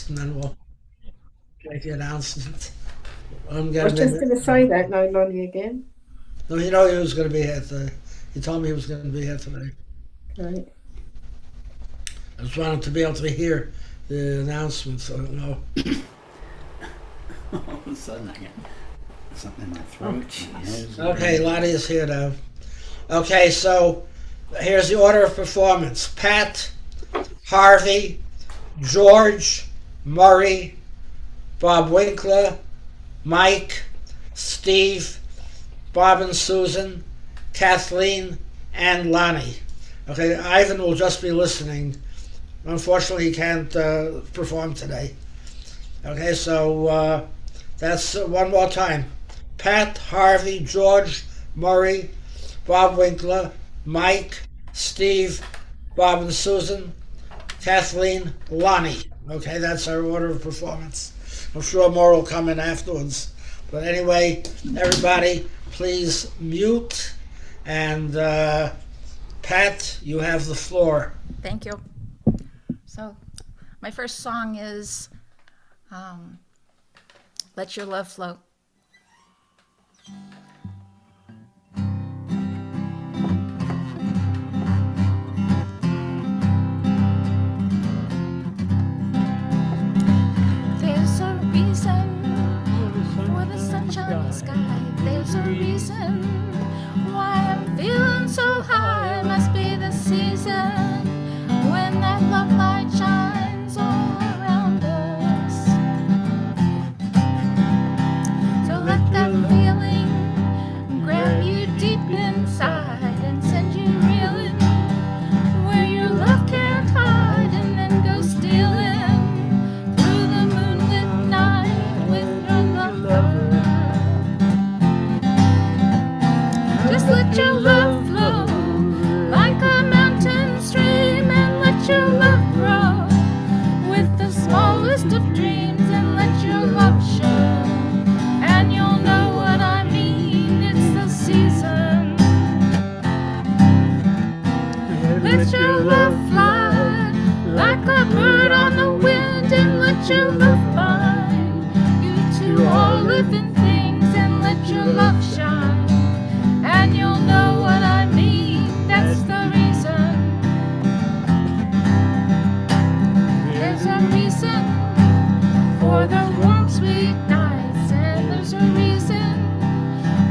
first, and then we'll make the announcement. I'm I was getting just in. going to say that, no Lonnie again. No, you know he was going to be here today. He told me he was going to be here today. Right. I just wanted to be able to hear the announcement, so I don't know. All of a sudden, I get something in my throat. My nose, Okay, Lottie is here now. Okay, so here's the order of performance: Pat, Harvey, George, Murray, Bob Winkler, Mike, Steve, Bob and Susan, Kathleen, and Lonnie. Okay, Ivan will just be listening. Unfortunately, he can't perform today. Okay, so that's one more time. Pat, Harvey, George, Murray, Bob Winkler, Mike, Steve, Bob and Susan, Kathleen, Lonnie. Okay, that's our order of performance. I'm sure more will come in afterwards. But anyway, everybody, please mute. And Pat, you have the floor. Thank you. So, my first song is Let Your Love Flow. There's a reason for the sunshine in the sky. There's a reason why I'm feeling so high. Must be the season when that love light shines all around us. So let that feeling grab you deep inside and send you reeling where your love can't hide, and then go stealing through the moonlit night with your lover. Just let your love flow like a mountain stream, and let your love grow with the smallest of dreams, and let your love show, and you'll know what I mean. It's the season. Let your love fly like a bird on the wind, and let your love find you to all living things, and let your love shine, and you'll know what I mean. That's the reason. There's a reason for the warm, sweet nights, and there's a reason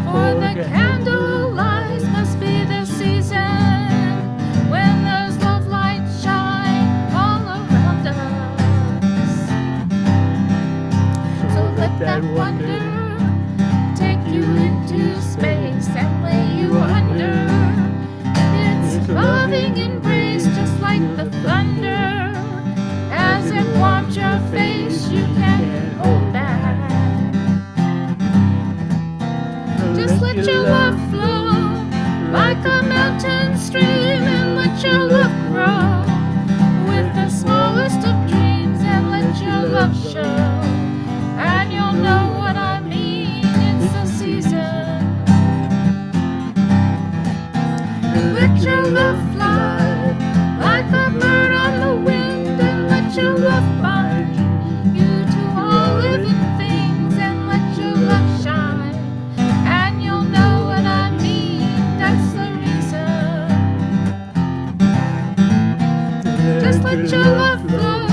for the candle lights. Must be the season when those love lights shine all around us. So let that wonder take you into space and lay you under its loving embrace, just like the thunder. As it warms your face, you can't hold back. Just let your love flow like a mountain stream, and let your love grow with the smallest of dreams, and let your love show, and you'll know what I mean. It's the season. Let your love fly like a bird on the wind, and let your love find you to all living things, and let your love shine, and you'll know what I mean. That's the reason. Just let your love flow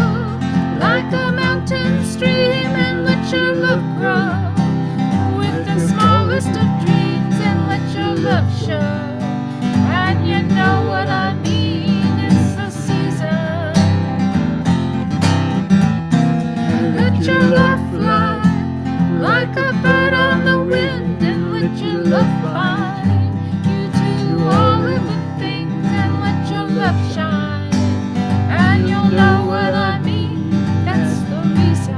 like a mountain stream, and let your love grow with the smallest of dreams, and let your love show, and you know what I mean. It's the season. Let your love fly like a bird on the wind, and let your love find you to all living things, and let your love shine, and you'll know what I mean. That's the reason.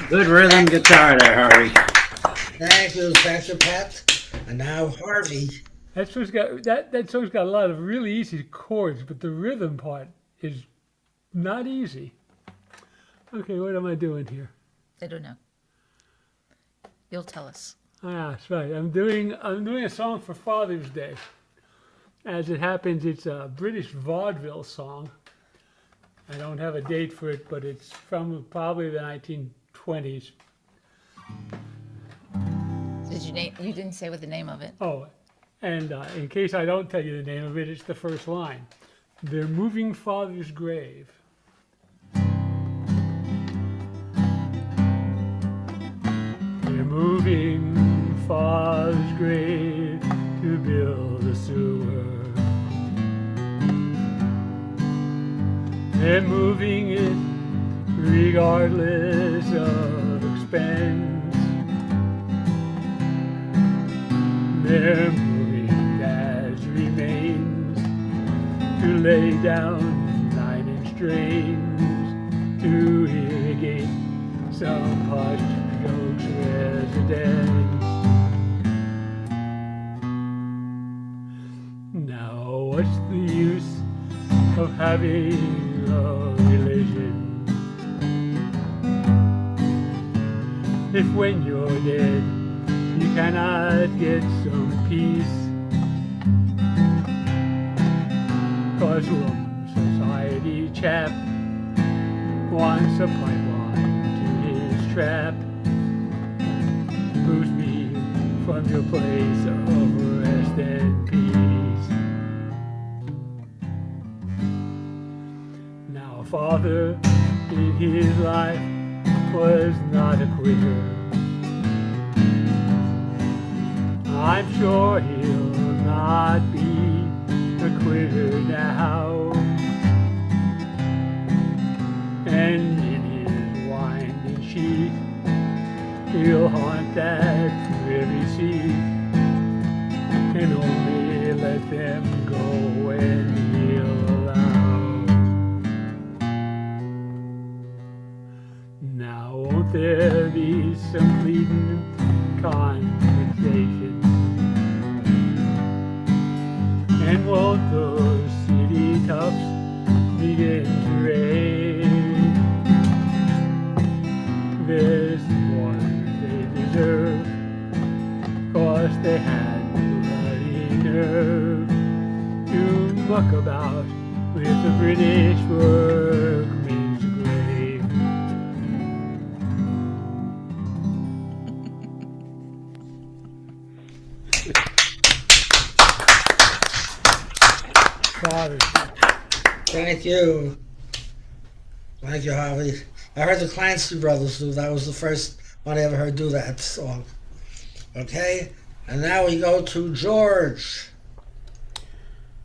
Good rhythm guitar there, Harvey. Thank you, Pastor Pat. And now Harvey. That song's got a lot of really easy chords, but the rhythm part is not easy. Okay, what am I doing here? I don't know. You'll tell us. Ah, that's right. I'm doing a song for Father's Day. As it happens, it's a British vaudeville song. I don't have a date for it, but it's from probably the 1920s. You didn't say what the name of it. Oh, and in case I don't tell you the name of it, it's the first line. They're moving father's grave. They're moving father's grave to build a sewer. They're moving it regardless of expense. They're moving Dad's remains to lay down 9-inch drains to irrigate some posh folks' residence. Now what's the use of having a religion if when you're dead you cannot get some peace? 'Cause one society chap wants a pipeline to his trap. Moves me from your place of rest and peace. Now a father in his life was not a quitter. I'm sure he'll not be a quitter now. And in his winding sheet, he'll haunt that privy seat and only let them go when he'll allow. Now won't there be some fleeting compensation? And won't those city toughs begin to raid? This one they deserve, 'cause they had the bloody nerve to muck about with the British workman's grave. Father. Thank you. Thank you, Harvey. I heard the Clancy brothers do. That was the first one I ever heard do that song. Okay? And now we go to George.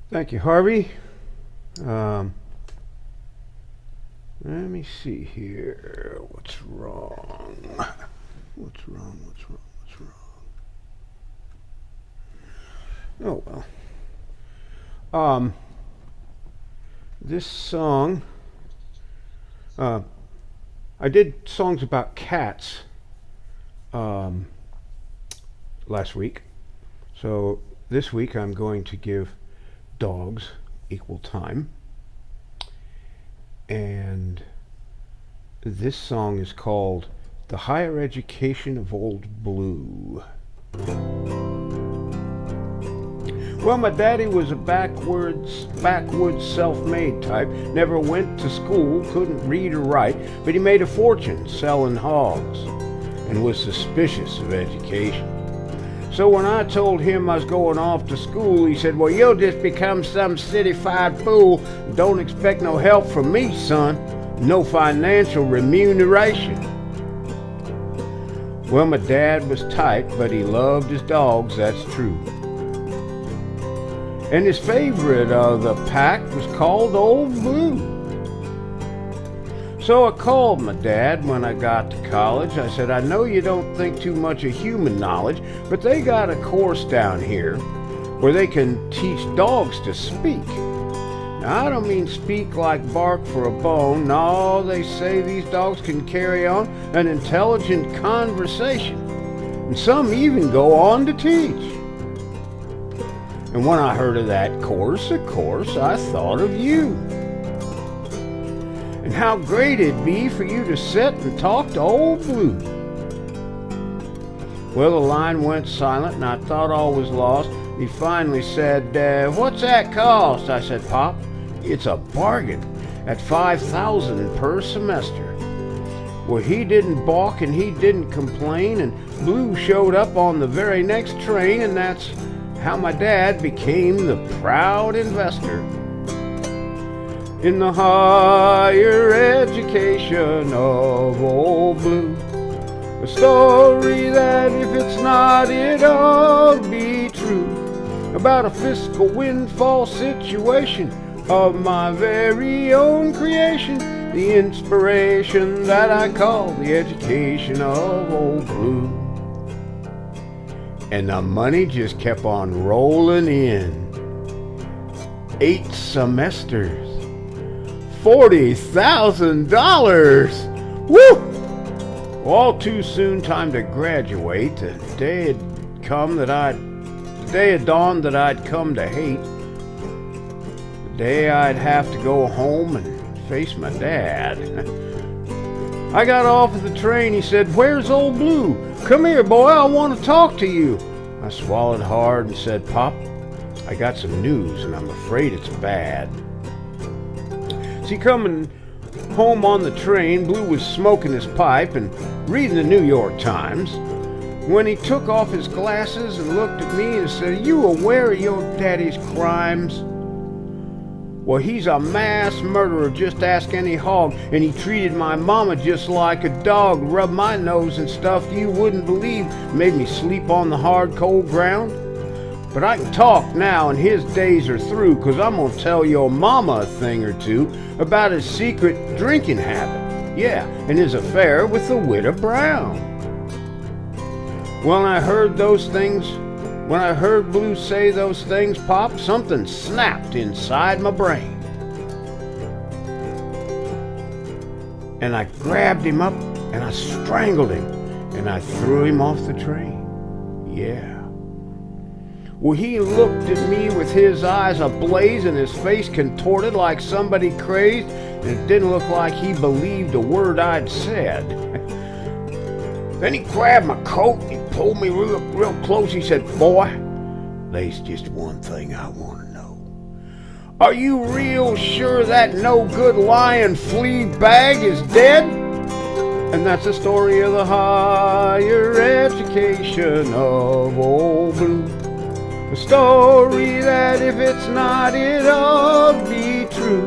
Thank you, Harvey. Let me see here. What's wrong? What's wrong? Oh, well. This song, I did songs about cats last week. So this week I'm going to give dogs equal time. And this song is called The Higher Education of Old Blue. Well, my daddy was a backwoods self-made type. Never went to school, couldn't read or write, but he made a fortune selling hogs and was suspicious of education. So when I told him I was going off to school, he said, "Well, you'll just become some city-fied fool. Don't expect no help from me, son. No financial remuneration." Well, my dad was tight, but he loved his dogs, that's true. And his favorite of the pack was called Old Blue. So I called my dad when I got to college. I said, "I know you don't think too much of human knowledge, but they got a course down here where they can teach dogs to speak. Now, I don't mean speak like bark for a bone. No, they say these dogs can carry on an intelligent conversation, and some even go on to teach." And when I heard of that course, of course, I thought of you. And how great it'd be for you to sit and talk to Old Blue. Well, the line went silent, and I thought all was lost. He finally said, "What's that cost?" I said, "Pop, it's a bargain at $5,000 per semester." Well, he didn't balk and he didn't complain, and Blue showed up on the very next train, and that's how my dad became the proud investor in the higher education of old Blue. A story that, if it's not, it'll be true, about a fiscal windfall situation of my very own creation, the inspiration that I call the education of old Blue. And the money just kept on rolling in. 8 semesters, $40,000. Woo! All too soon, time to graduate. The day had dawned that I'd come to hate. The day I'd have to go home and face my dad. I got off of the train. He said, "Where's old Blue? Come here, boy, I want to talk to you." I swallowed hard and said, "Pop, I got some news, and I'm afraid it's bad." See, coming home on the train, Blue was smoking his pipe and reading the New York Times when he took off his glasses and looked at me and said, "Are you aware of your daddy's crimes?" Well, he's a mass murderer, just ask any hog, and he treated my mama just like a dog, rubbed my nose and stuff you wouldn't believe, made me sleep on the hard, cold ground. But I can talk now, and his days are through, 'cause I'm gonna tell your mama a thing or two about his secret drinking habit, yeah, and his affair with the widow Brown. When I heard Blue say those things, Pop, something snapped inside my brain. And I grabbed him up and I strangled him and I threw him off the train. Yeah. Well, he looked at me with his eyes ablaze and his face contorted like somebody crazed, and it didn't look like he believed a word I'd said. Then he grabbed my coat and he pulled me real close. He said, "Boy, there's just one thing I want to know. Are you real sure that no good lying flea bag is dead?" And that's the story of the higher education of old Blue. A story that, if it's not, it'll be true,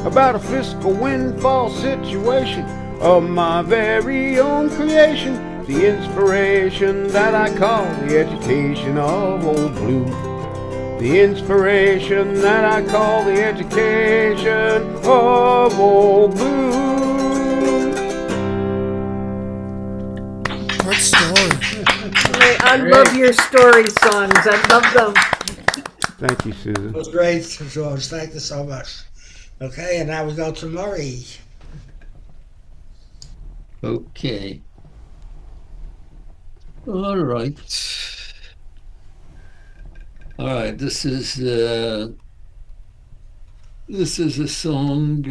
about a fiscal windfall situation of my very own creation, the inspiration that I call the education of old Blue. The inspiration that I call the education of old Blue. What story? I love your story songs. I love them. Thank you, Susan. It was great, George. Thank you so much. Okay, and now we go to Murray. Okay. All right. All right. This is a song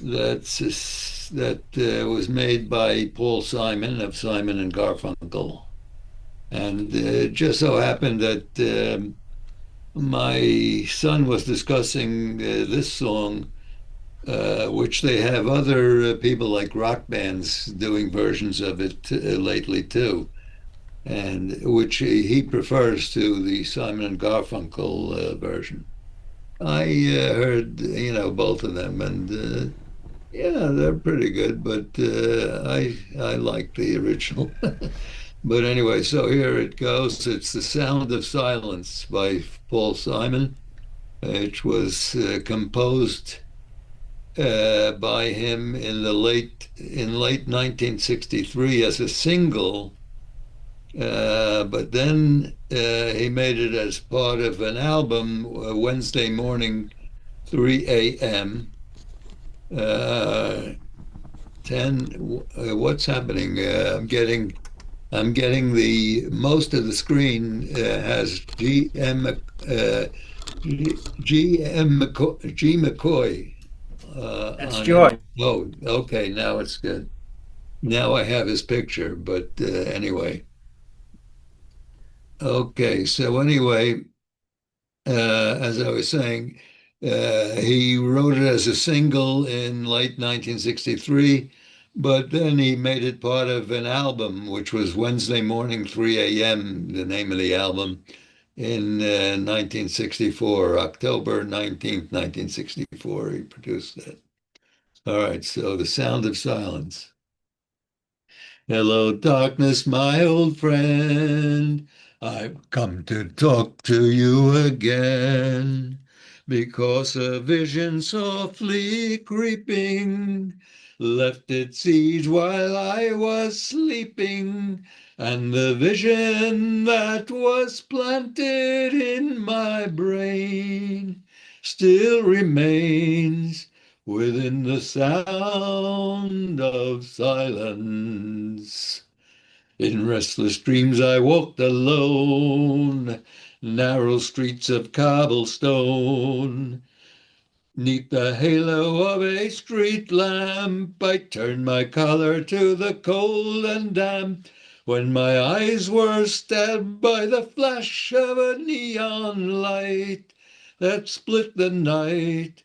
that was made by Paul Simon of Simon and Garfunkel, and it just so happened that my son was discussing this song, which they have other people like rock bands doing versions of it lately too, and which he prefers to the Simon and Garfunkel version. I heard, both of them, and yeah, they're pretty good, but I like the original. But anyway, so here it goes. It's The Sound of Silence by Paul Simon, which was composed by him in late 1963 as a single, but then he made it as part of an album, Wednesday morning, 3 a.m. 10. What's happening? I'm getting the most of the screen has G McCoy. That's George. Oh, okay, now it's good. Now I have his picture, but anyway. Okay, so anyway, as I was saying, he wrote it as a single in late 1963, but then he made it part of an album, which was Wednesday Morning, 3 a.m., the name of the album, in 1964, October 19th, 1964. He produced that. All right, so The Sound of Silence. Hello, darkness, my old friend. I've come to talk to you again because a vision softly creeping left its seeds while I was sleeping, and the vision that was planted in my brain still remains within the sound of silence. In restless dreams I walked alone, narrow streets of cobblestone. Neath the halo of a street lamp, I turned my collar to the cold and damp. When my eyes were stabbed by the flash of a neon light that split the night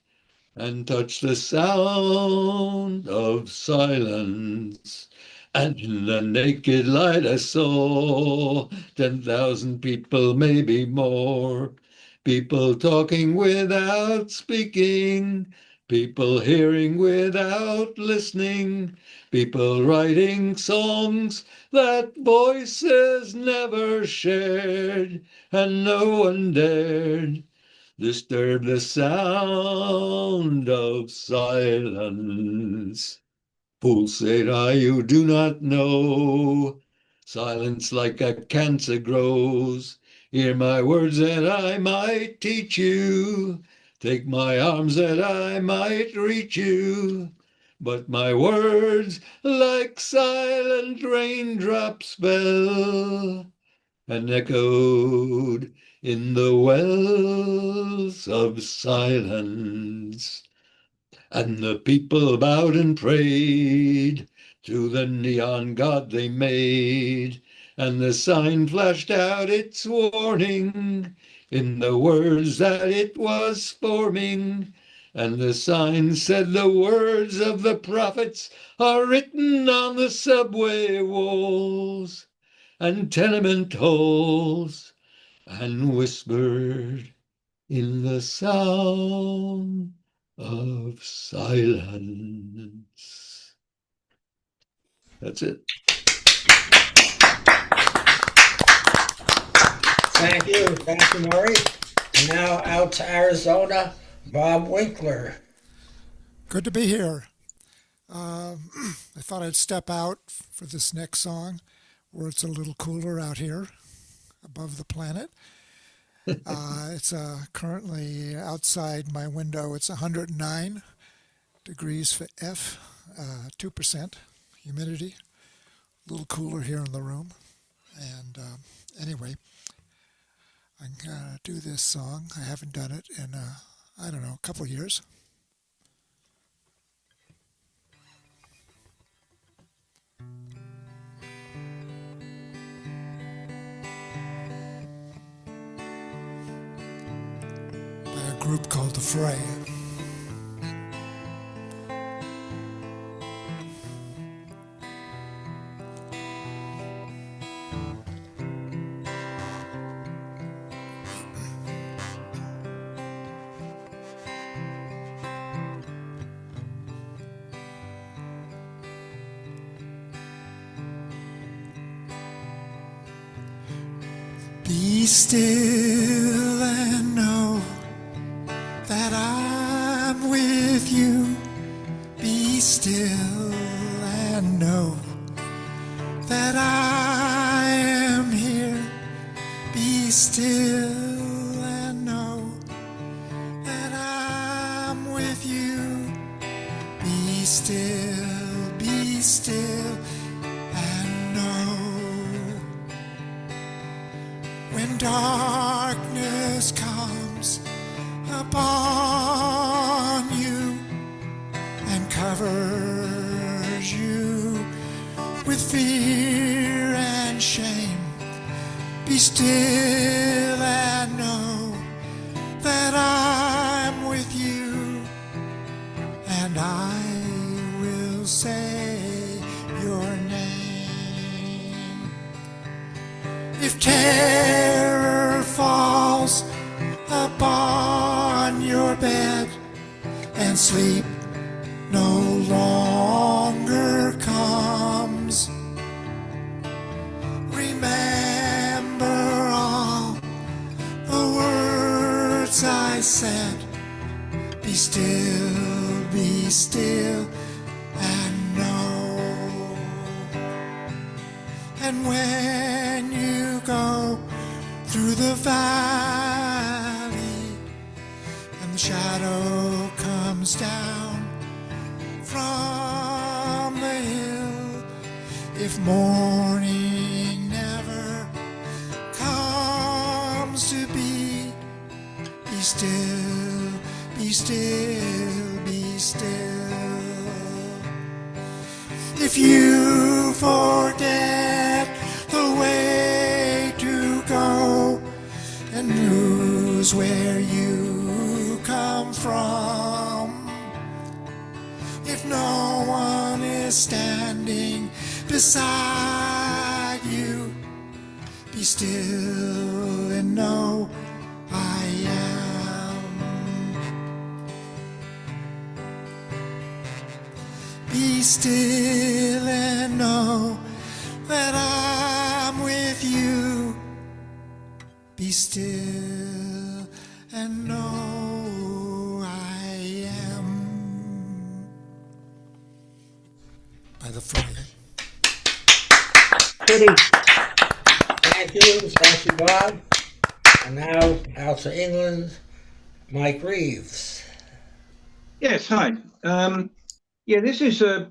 and touch the sound of silence. And in the naked light I saw 10,000 people, maybe more. People talking without speaking, people hearing without listening, people writing songs that voices never shared, and no one dared disturb the sound of silence. Fool, said I, you do not know. Silence like a cancer grows. Hear my words that I might teach you. Take my arms that I might reach you. But my words like silent raindrops fell and echoed in the wells of silence. And the people bowed and prayed to the neon god they made, and the sign flashed out its warning in the words that it was forming. And the sign said the words of the prophets are written on the subway walls and tenement halls, and whispered in the sound of silence. That's it. Thank you. Thank you, Murray. And now out to Arizona, Bob Winkler. Good to be here. I thought I'd step out for this next song where it's a little cooler out here above the planet. It's currently outside my window. It's 109 degrees for F, 2% humidity. A little cooler here in the room. And anyway, I'm going to do this song. I haven't done it in, I don't know, a couple of years. By a group called The Fray. Be still and know that I'm with you. Be still and know that I am here. Be still and know that I'm with you. Be still and know. When darkness comes upon you and covers you with fear and shame. Be still and know that I'm with you, and I will say your name. If terror falls upon your bed and sleep no longer comes, remember all the words I said. Be still and know. And when you go through the valley and the shadow comes down from the hill, if morning never comes to be still, be still, be still. If you forget the way to go and lose where you come from, if no one is standing beside you, be still and know I am. Be still and know that I'm with you. Be still and know I am. By the Friday. Pretty. Thank you, Bob. And now out to England, Mike Reeves. Yes, hi. Yeah, this is a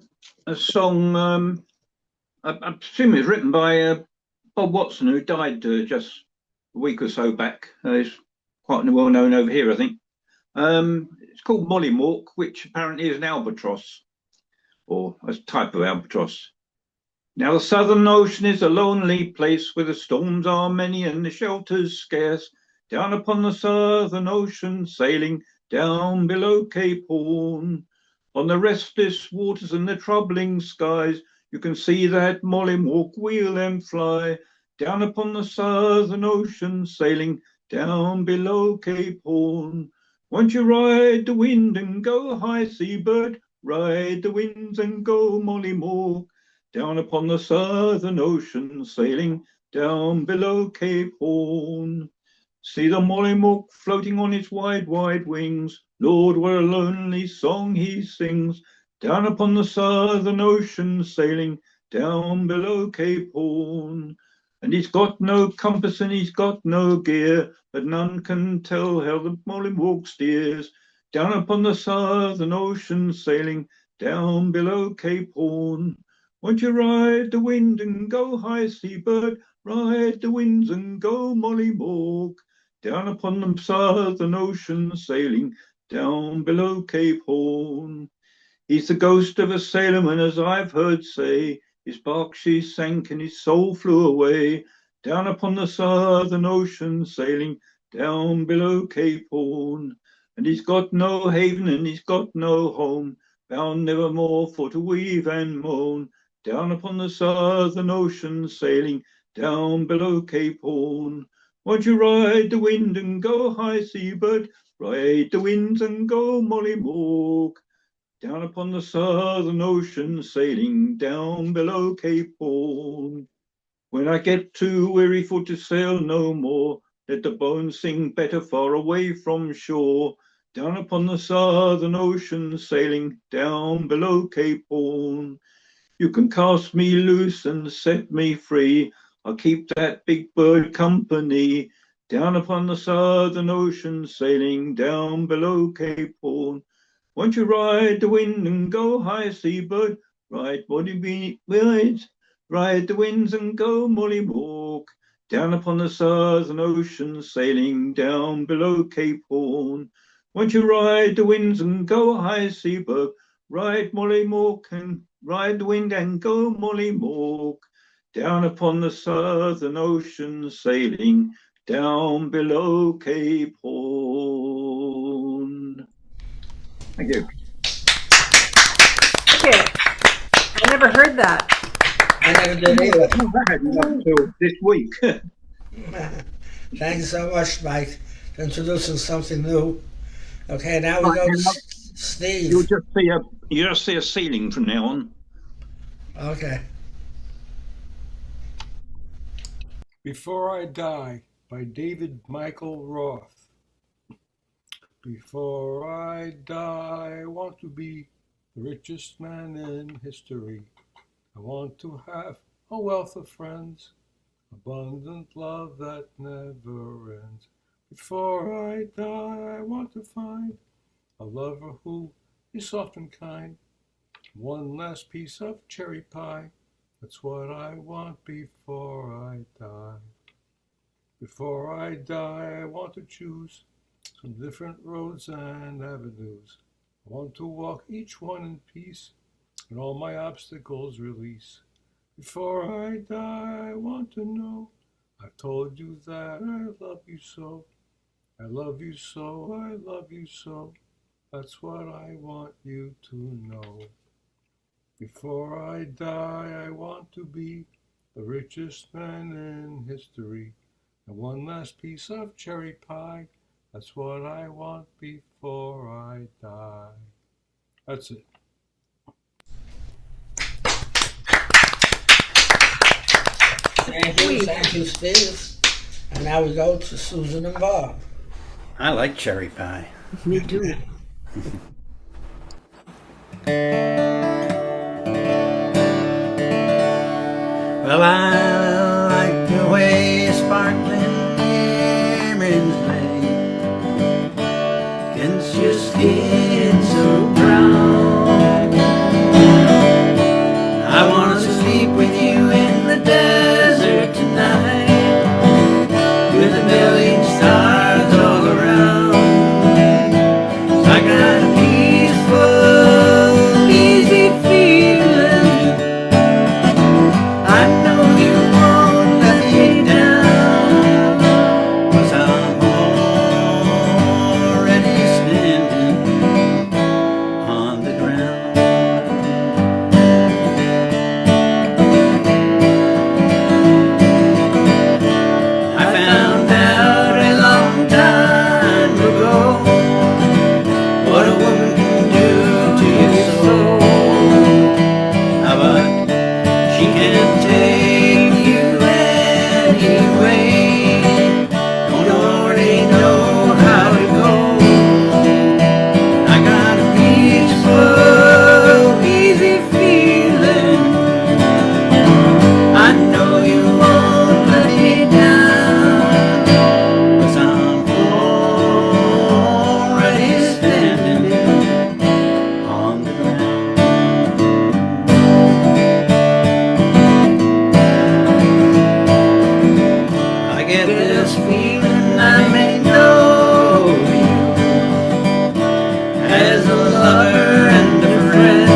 song. I presume it was written by Bob Watson, who died just a week or so back. He's quite well known over here, I think. It's called Molly Mork, which apparently is an albatross, or a type of albatross. Now the Southern Ocean is a lonely place where the storms are many and the shelters scarce. Down upon the Southern Ocean, sailing down below Cape Horn, on the restless waters and the troubling skies, you can see that Molly Mork wheel and fly. Down upon the Southern Ocean, sailing down below Cape Horn. Won't you ride the wind and go, high seabird? Ride the winds and go, Molly Mork. Down upon the Southern Ocean, sailing down below Cape Horn. See the Molly Mork floating on its wide, wide wings. Lord, what a lonely song he sings. Down upon the Southern Ocean, sailing down below Cape Horn. And he's got no compass and he's got no gear, but none can tell how the Molly Mork steers. Down upon the Southern Ocean, sailing down below Cape Horn. Won't you ride the wind and go, high seabird? Ride the winds and go, Molly Mork. Down upon the Southern Ocean, sailing down below Cape Horn. He's the ghost of a sailorman, as I've heard say. His bark she sank and his soul flew away. Down upon the Southern Ocean, sailing down below Cape Horn. And he's got no haven and he's got no home, bound nevermore for to weave and moan. Down upon the Southern Ocean, sailing down below Cape Horn. Won't you ride the wind and go, high seabird? Ride the winds and go, Molly Mork. Down upon the Southern Ocean, sailing down below Cape Horn. When I get too weary for to sail no more, let the bones sing better far away from shore. Down upon the Southern Ocean, sailing down below Cape Horn. You can cast me loose and set me free. I'll keep that big bird company. Down upon the Southern Ocean, sailing down below Cape Horn. Won't you ride the wind and go, high seabird? Ride Molly winds, ride the winds and go, Molly Mork. Down upon the Southern Ocean, sailing down below Cape Horn. Won't you ride the winds and go, high seabird? Ride Molly Mork and ride the wind and go Molly Mork, down upon the southern ocean, sailing down below Cape Horn. Thank you. Okay. I never heard that. I never did either. I hadn't until this week. Thank you so much, Mike, for introducing something new. Okay, now we go to Steve. You'll just see a ceiling from now on. Okay. Before I Die by David Michael Roth. Before I die, I want to be the richest man in history. I want to have a wealth of friends, abundant love that never ends. Before I die, I want to find a lover who is soft and kind. One last piece of cherry pie. That's what I want before I die. Before I die, I want to choose some different roads and avenues. I want to walk each one in peace and all my obstacles release. Before I die, I want to know I've told you that I love you so. I love you so, I love you so. That's what I want you to know. Before I die, I want to be the richest man in history. And one last piece of cherry pie. That's what I want before I die. That's it. Thank you, Steve. And now we go to Susan and Bob. I like cherry pie. Me too. Well, I like the way sparkling earrings lay against your skin so brown. I want to sleep with you in the desert tonight, with a million stars all around. 'Cause I got a peaceful, easy feeling. I know you won't let me down, 'cause I'm already standing on the ground. I found out a long time ago what a woman can do to your soul. But she can't take you anyway. Don't already know how to go. I got a peaceful, easy feeling. I know you won't let me down, 'cause I'm already standing on the ground. I get this feeling I may know you as a lover and a friend.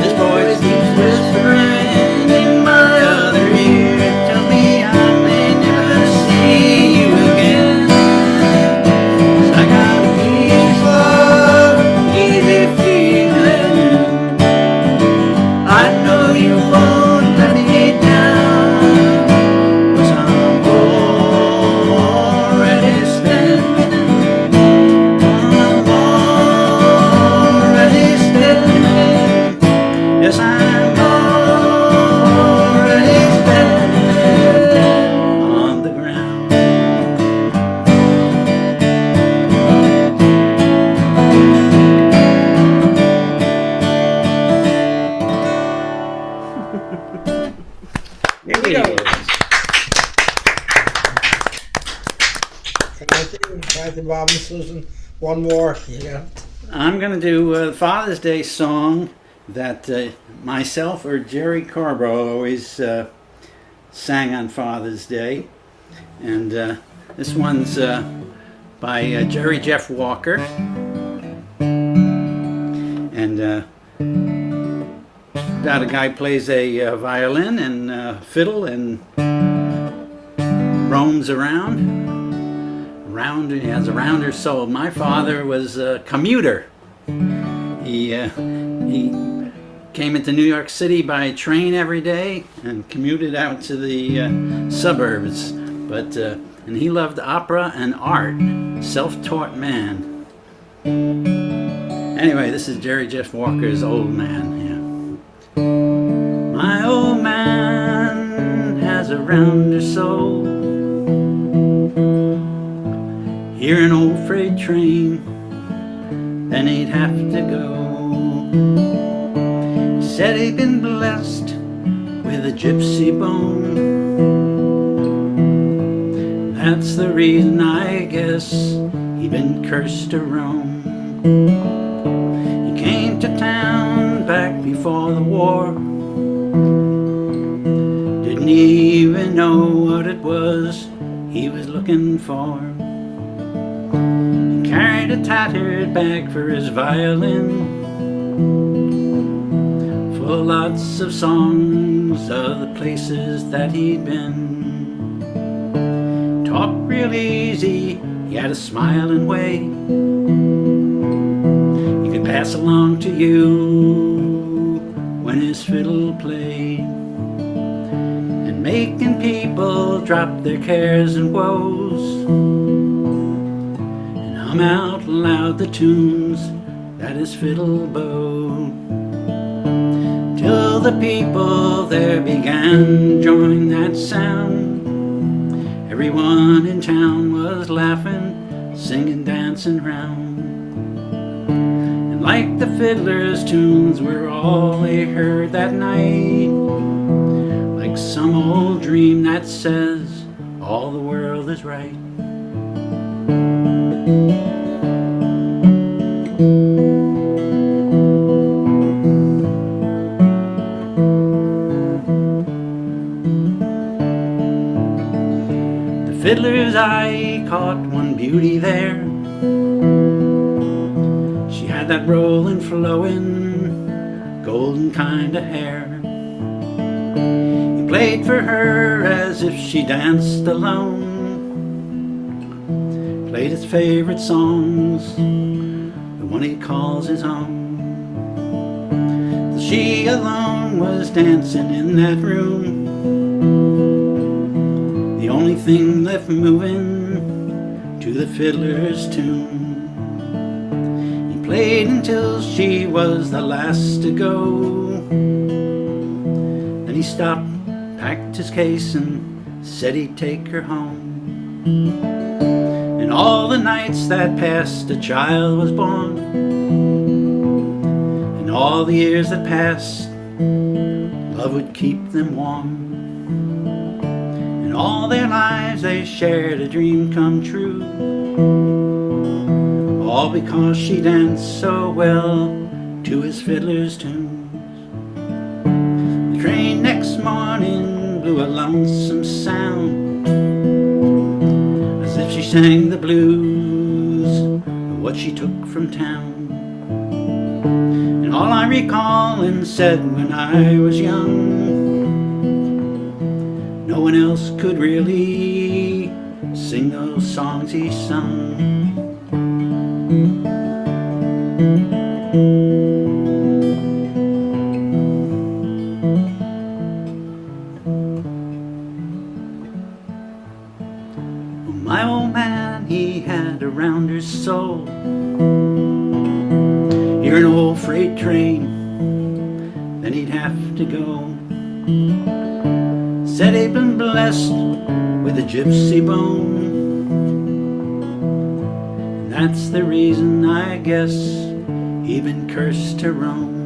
This voice keeps whispering in my other ear, tell me I may never see you again. 'Cause I got a peaceful, easy feeling. I know you won't let me down, 'cause I'm already standing. I'm already standing. Yes, I'm already standing on the ground. Here we go. Thank you, Bob and Susan. One more. Yeah. I'm going to do a Father's Day song that myself or Jerry Carbo always sang on Father's Day. And this one's by Jerry Jeff Walker. And about a guy plays a violin and fiddle and roams around. He has a rounder soul. My father was a commuter. He came into New York City by train every day and commuted out to the suburbs. And he loved opera and art. Self-taught man. Anyway, this is Jerry Jeff Walker's Old Man. Yeah. My old man has a rounder soul. Hear an old freight train, then he'd have to go. He said he'd been blessed with a gypsy bone. That's the reason, I guess, he'd been cursed to roam. He came to town back before the war. Didn't even know what it was he was looking for. Carried a tattered bag for his violin, full of lots of songs of the places that he'd been. Talked real easy, he had a smiling way. He could pass along to you when his fiddle played, and making people drop their cares and woes. Hum out loud the tunes that his fiddle bowed, till the people there began to join that sound. Everyone in town was laughing, singing, dancing round. And like the fiddler's tunes were all they heard that night, like some old dream that says all the world is right. The fiddler's eye caught one beauty there. She had that rolling, flowing, golden kind of hair. He played for her as if she danced alone, played his favorite songs, the one he calls his own. She alone was dancing in that room, the only thing left moving to the fiddler's tune. He played until she was the last to go. Then he stopped, packed his case, and said he'd take her home. And all the nights that passed, a child was born. And all the years that passed, love would keep them warm. And all their lives they shared a dream come true, all because she danced so well to his fiddler's tunes. The train next morning blew a lonesome sound, as if she sang the blues of what she took from town. And all I recall and said when I was young, no one else could really sing those songs he sung. My old man, he had a rounder soul. Hear an old freight train, then he'd have to go. Said he'd been blessed with a gypsy bone, and that's the reason, I guess, he'd been cursed to roam.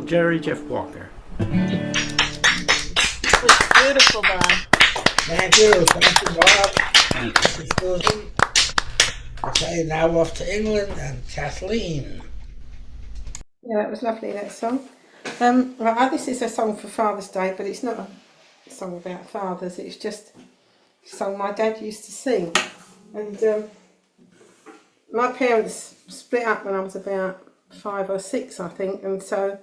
Jerry Jeff Walker. It was beautiful, Bob. Thank you, Bob. Thank you, Susan. Okay, now off to England and Kathleen. Yeah, that was lovely, that song. Well, this is a song for Father's Day, but it's not a song about fathers. It's just a song my dad used to sing. And my parents split up when I was about 5 or 6, I think, and so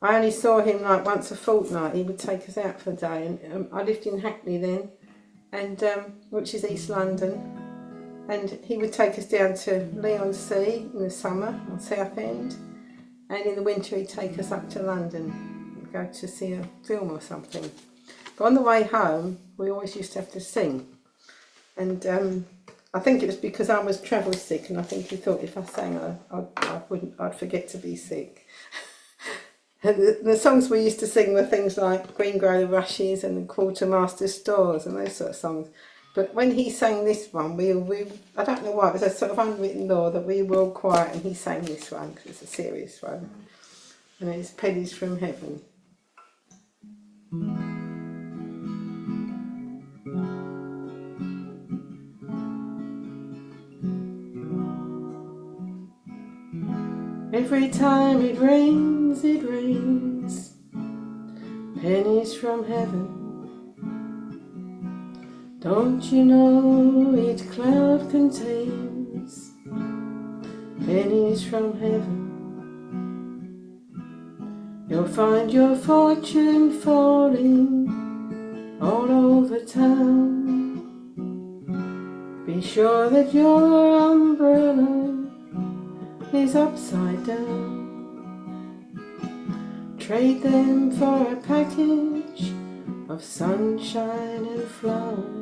I only saw him like once a fortnight. He would take us out for the day, and I lived in Hackney then, and which is East London, and he would take us down to Leigh-on-Sea in the summer on Southend, and in the winter he'd take us up to London, we'd go to see a film or something. But on the way home, we always used to have to sing, and I think it was because I was travel sick, and I think he thought if I sang, I'd forget to be sick. And the songs we used to sing were things like Green Grow the Rushes and the Quartermaster Stores and those sort of songs. But when he sang this one, we I don't know why, it was a sort of unwritten law that we were all quiet and he sang this one because it's a serious one. And it's Pennies from Heaven. Every time it rains, pennies from heaven. Don't you know each cloud contains pennies from heaven? You'll find your fortune falling all over town. Be sure that your umbrella is upside down. Trade them for a package of sunshine and flowers.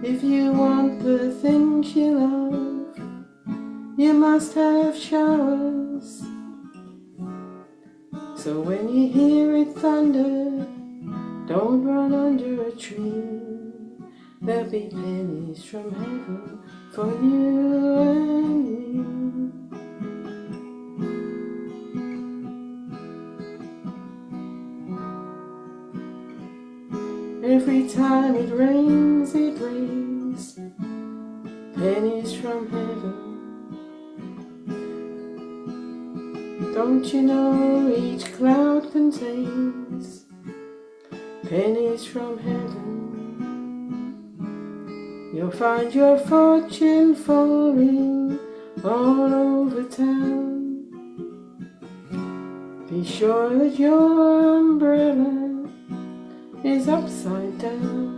If you want the things you love, you must have showers. So when you hear it thunder, don't run under a tree. There'll be pennies from heaven for you and me. Every time it rains, pennies from heaven. Don't you know each cloud contains pennies from heaven? You'll find your fortune falling all over town. Be sure that your umbrella is upside down.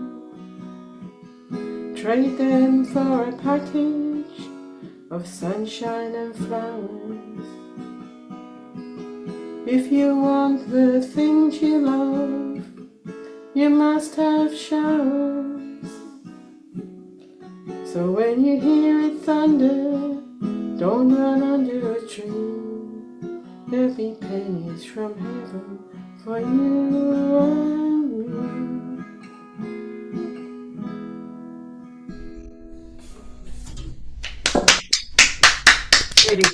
Trade them for a package of sunshine and flowers. If you want the things you love, you must have showers. So when you hear it thunder, don't run under a tree. There'll be pennies from heaven for you and me.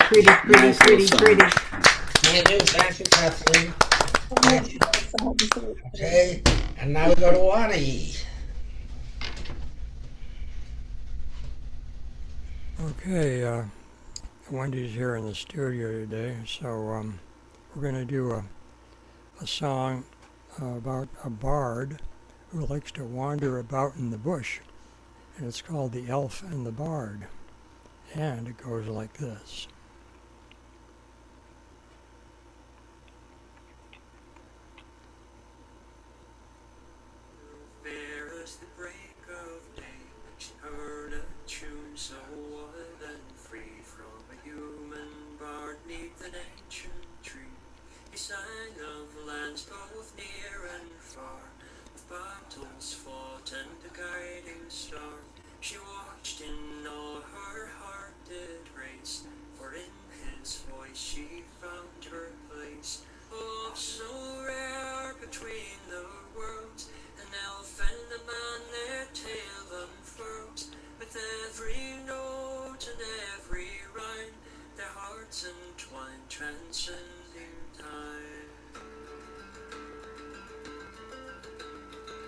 Pretty. Thank you, Kathleen. Thank you. Okay, and now we go to Wani. Okay, Wendy's here in the studio today, so we're going to do a song about a bard who likes to wander about in the bush, and it's called The Elf and the Bard, and it goes like this. Sang of lands both near and far, of battles fought and a guiding star. She watched in all her heart did race, for in his voice she found her place. Oh, so rare between the worlds, an elf and a man their tale unfurls. With every note and every rhyme, their hearts entwined, transcending time.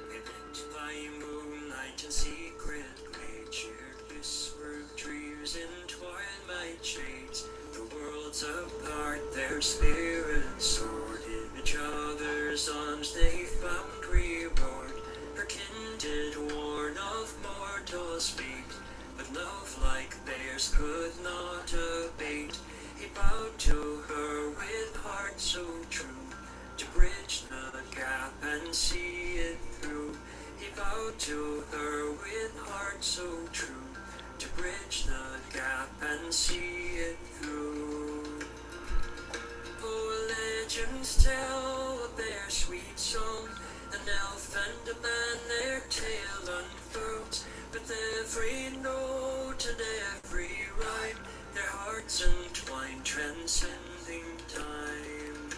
They met by moonlight and secret glade, shared whispered dreams in twilight shades. The world worlds apart, their spirits soared in each other's arms. They found reward, her kindred worn of mortal's fate. But love like theirs could not abate. He bowed to her with heart so true, to bridge the gap and see it through. He bowed to her with heart so true, to bridge the gap and see it through. Oh, legends tell of their sweet song, an elf and a man their tale unfurls. With every note and every rhyme, their hearts entwined, transcending time.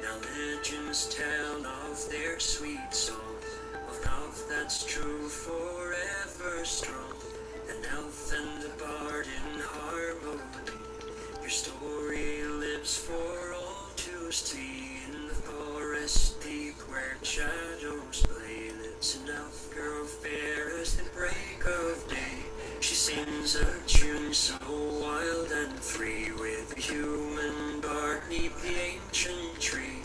Now legends tell of their sweet song, of love that's true, forever strong. An elf and a bard in harmony, your story lives for all to see. In the forest deep where shadows play, lives an elf girl fair as the break of day. She sings a tune so wild and free, with a human bard neath the ancient tree.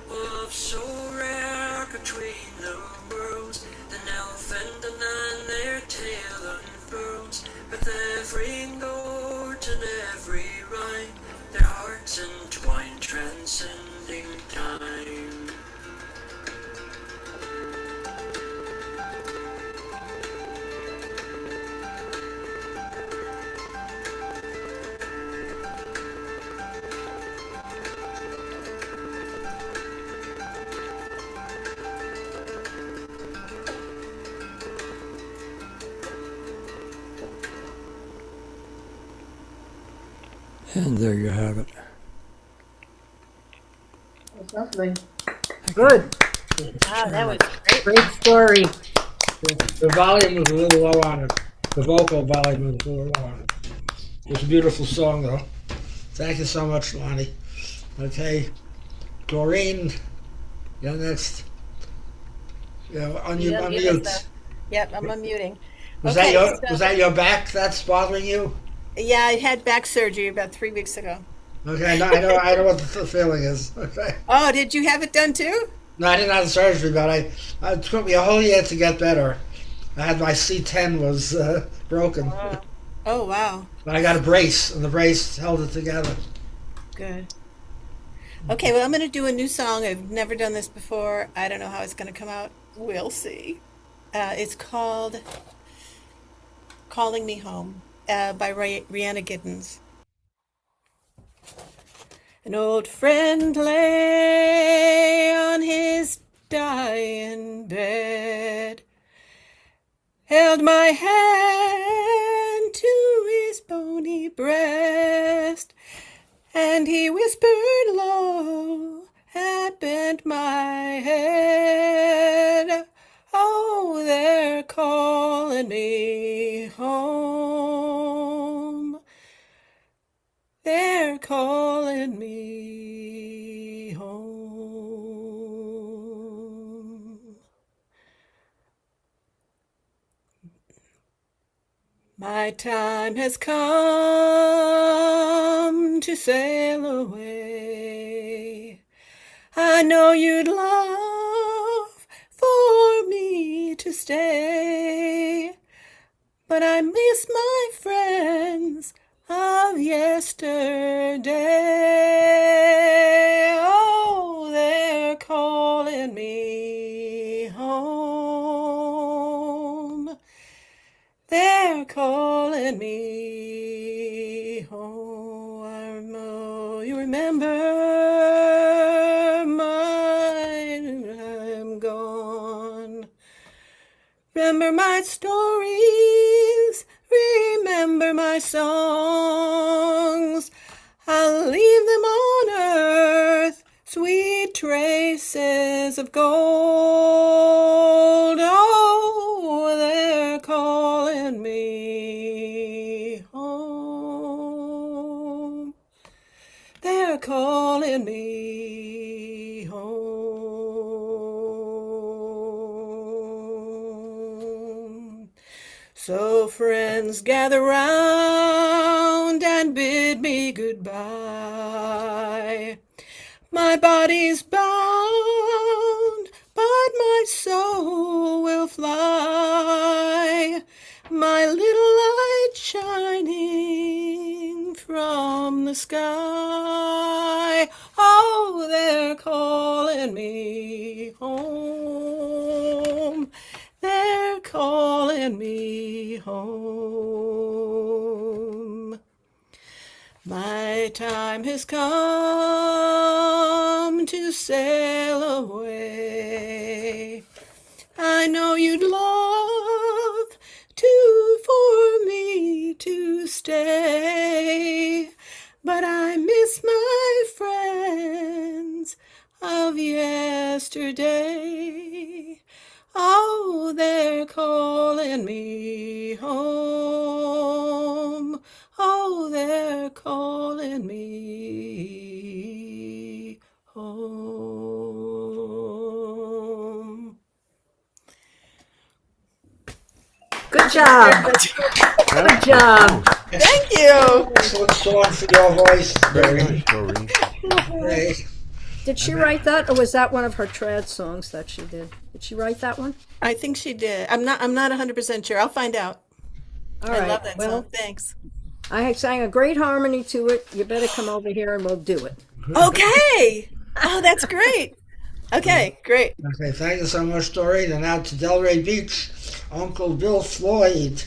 Love so rare between the worlds, an elf and a man their tale unfurls. With every note and every rhyme, their hearts entwined, transcending time. And there you have it. That's lovely. Good. Wow, that was great. Great story. The volume was a little low on it. The vocal volume was a little low on it. It's a beautiful song, though. Thank you so much, Lonnie. Okay, Doreen, you're next. Unmute. Yep, I'm unmuting. Was that your back that's bothering you? Yeah, I had back surgery about 3 weeks ago. Okay, I know what the feeling is. Okay. Oh, did you have it done too? No, I didn't have the surgery, but it took me a whole year to get better. I had my C10 was broken. Wow. Oh, wow. But I got a brace, and the brace held it together. Good. Okay, well, I'm going to do a new song. I've never done this before. I don't know how it's going to come out. We'll see. It's called Calling Me Home by Rihanna Giddens. An old friend lay on his dying bed, held my hand to his bony breast, and he whispered low and bent my head, oh, they're calling me home. They're calling me home. My time has come to sail away. I know you'd love for me to stay, but I miss my friends of yesterday. Oh, they're calling me home. They're calling me home. I know you remember mine. I'm gone. Remember my stories. Remember my songs. I'll leave them on earth, sweet traces of gold. Oh, they're calling me home. They're calling me home. So friends gather round and bid me goodbye. My body's bound, but my soul will fly. My little light shining from the sky. Oh, they're calling me home. They're calling me home. My time has come to sail away. I know you'd love for me to stay, but I miss my friends of yesterday. Oh, they're calling me home. Oh, they're calling me home. Good job. Good job. Thank you. Excellent song for your voice. Very great. Did she write that, or was that one of her trad songs that she did? Did she write that one? I think she did. I'm not 100% sure. I'll find out. All I right. love that Well, song. Thanks. I sang a great harmony to it. You better come over here and we'll do it. Okay. Oh, that's great. Okay, great. Okay, thank you so much, Dory. And now to Delray Beach, Uncle Bill Floyd.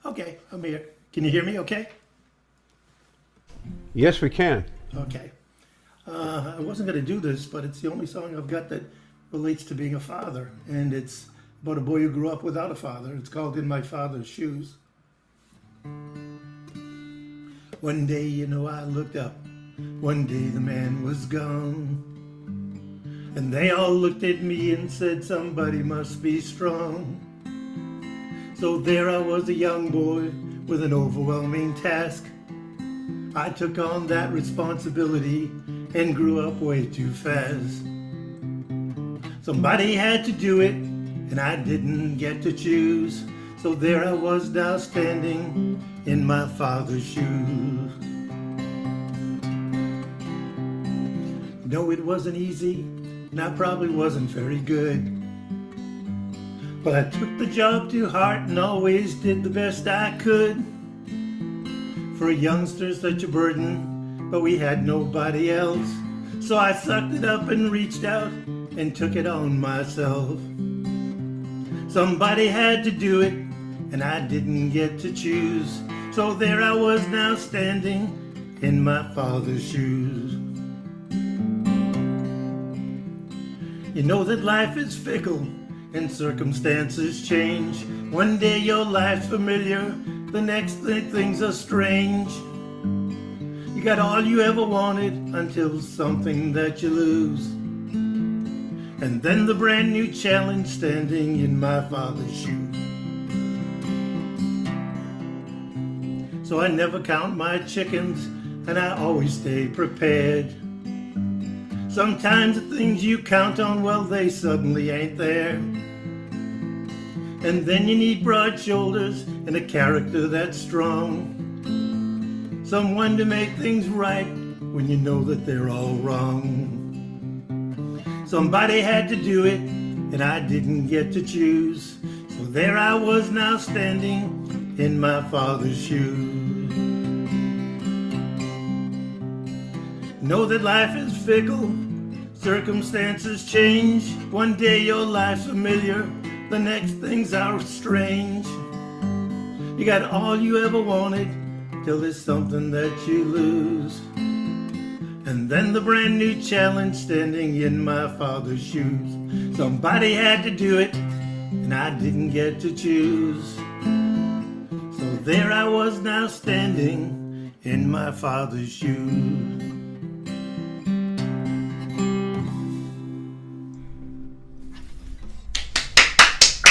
Okay, I'm here. Can you hear me okay? Yes, we can. Okay. I wasn't going to do this, but it's the only song I've got that relates to being a father. And it's about a boy who grew up without a father. It's called In My Father's Shoes. One day, I looked up. One day the man was gone. And they all looked at me and said, somebody must be strong. So there I was, a young boy with an overwhelming task. I took on that responsibility and grew up way too fast. Somebody had to do it, and I didn't get to choose. So there I was now standing in my father's shoes. No, it wasn't easy, and I probably wasn't very good. But I took the job to heart and always did the best I could. For a youngster, such a burden, but we had nobody else. So I sucked it up and reached out and took it on myself. Somebody had to do it, and I didn't get to choose. So there I was now standing in my father's shoes. You know that life is fickle and circumstances change. One day your life's familiar, the next things are strange. You got all you ever wanted until something that you lose. And then the brand new challenge standing in my father's shoes. So I never count my chickens and I always stay prepared. Sometimes the things you count on, well, they suddenly ain't there. And then you need broad shoulders and a character that's strong. Someone to make things right when you know that they're all wrong. Somebody had to do it, and I didn't get to choose. So there I was now standing in my father's shoes. Know that life is fickle, circumstances change. One day your life's familiar, the next things are strange. You got all you ever wanted till there's something that you lose. And then the brand new challenge standing in my father's shoes. Somebody had to do it, and I didn't get to choose. So there I was now standing in my father's shoes.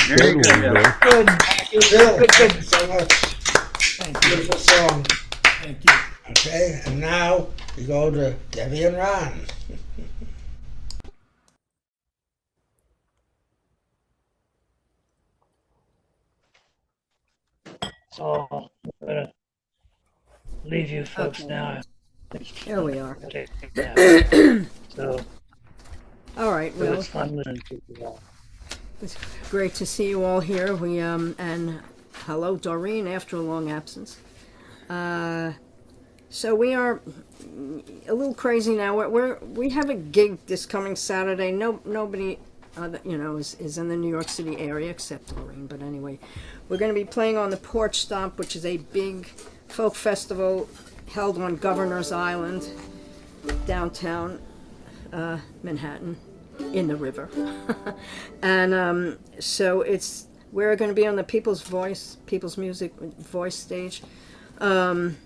Very good. Good. Thank you, Bill. Good. Thank you so much. Thank you. Beautiful song. Thank you. Okay, and now we go to Debbie and Ron. So I'm gonna leave you folks Okay. now. Here we are. Take a nap. So All right, it well, was fun listening to you all. it's great to see you all here. And hello, Doreen, after a long absence. So we are a little crazy now. We have a gig this coming Saturday. Nobody, is in the New York City area except Doreen. But anyway, we're going to be playing on the Porch Stomp, which is a big folk festival held on Governor's Island, downtown Manhattan, in the river. And so we're going to be on the People's Music Voice stage. And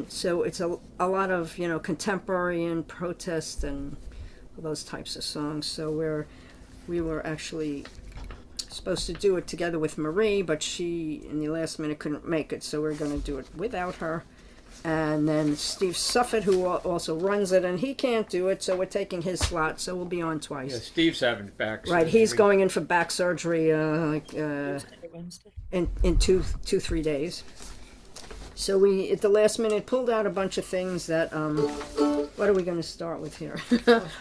so it's a lot of contemporary and protest and those types of songs. So we were actually supposed to do it together with Marie, but she in the last minute couldn't make it, so we're going to do it without her. And then Steve Suffett, who also runs it, and he can't do it, so we're taking his slot, so we'll be on twice. Yeah, Steve's having back surgery. Right, he's going in for back surgery in 2-3 days. So we, at the last minute, pulled out a bunch of things that, what are we going to start with here?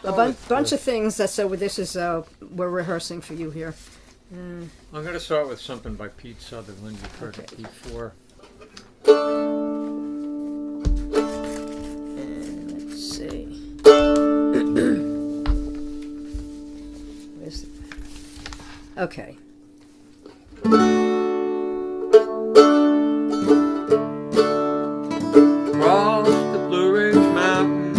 A bunch of things that, so this is, we're rehearsing for you here. I'm going to start with something by Pete Sutherland. You've heard it before. And let's see. Where's the, okay. Across the Blue Ridge Mountains,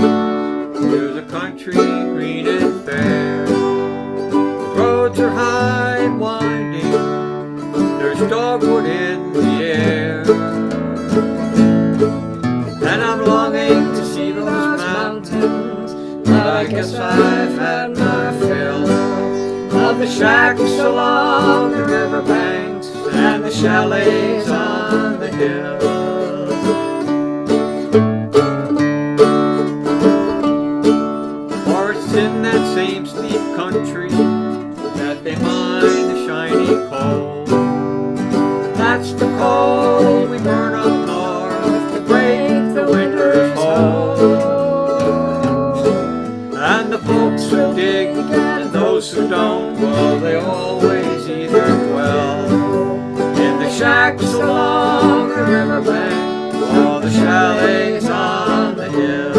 there's a country green and fair. The roads are high and winding, there's dogwood in the air. And I'm longing to see those mountains, but I guess I've had my fill of the shacks along the riverbanks and the chalets on the hill. In that same steep country that they mine the shiny coal. That's the coal we burn up north to break the winter's hold. And the folks who dig and those who don't, well, they always either dwell in the shacks along the riverbank or the chalets on the hill.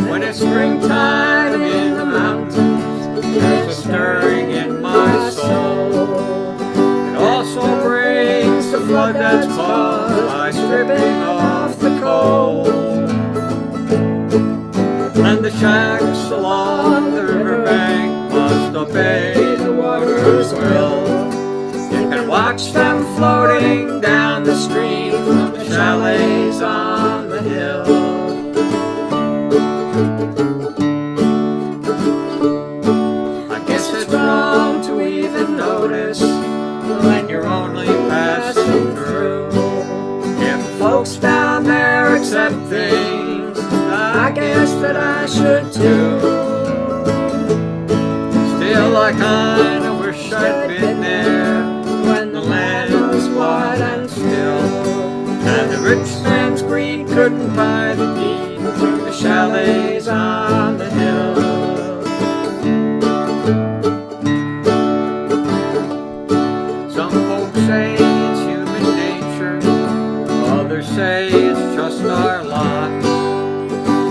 When it's springtime in the mountains, there's a stirring in my soul. It also brings the flood that's caused by stripping off the coal. And the shacks along the riverbank must obey the water's will. You can watch them floating down the stream from the chalets on the hill. I guess it's wrong to even notice when you're only passing through. If folks down there accept things, I guess that I should too. Still, I kinda wish I'd been there when the land was wide and still, and the rich man's greed couldn't buy the deed to the chalets on the hill. Some folks say it's human nature, others say it's just our lot.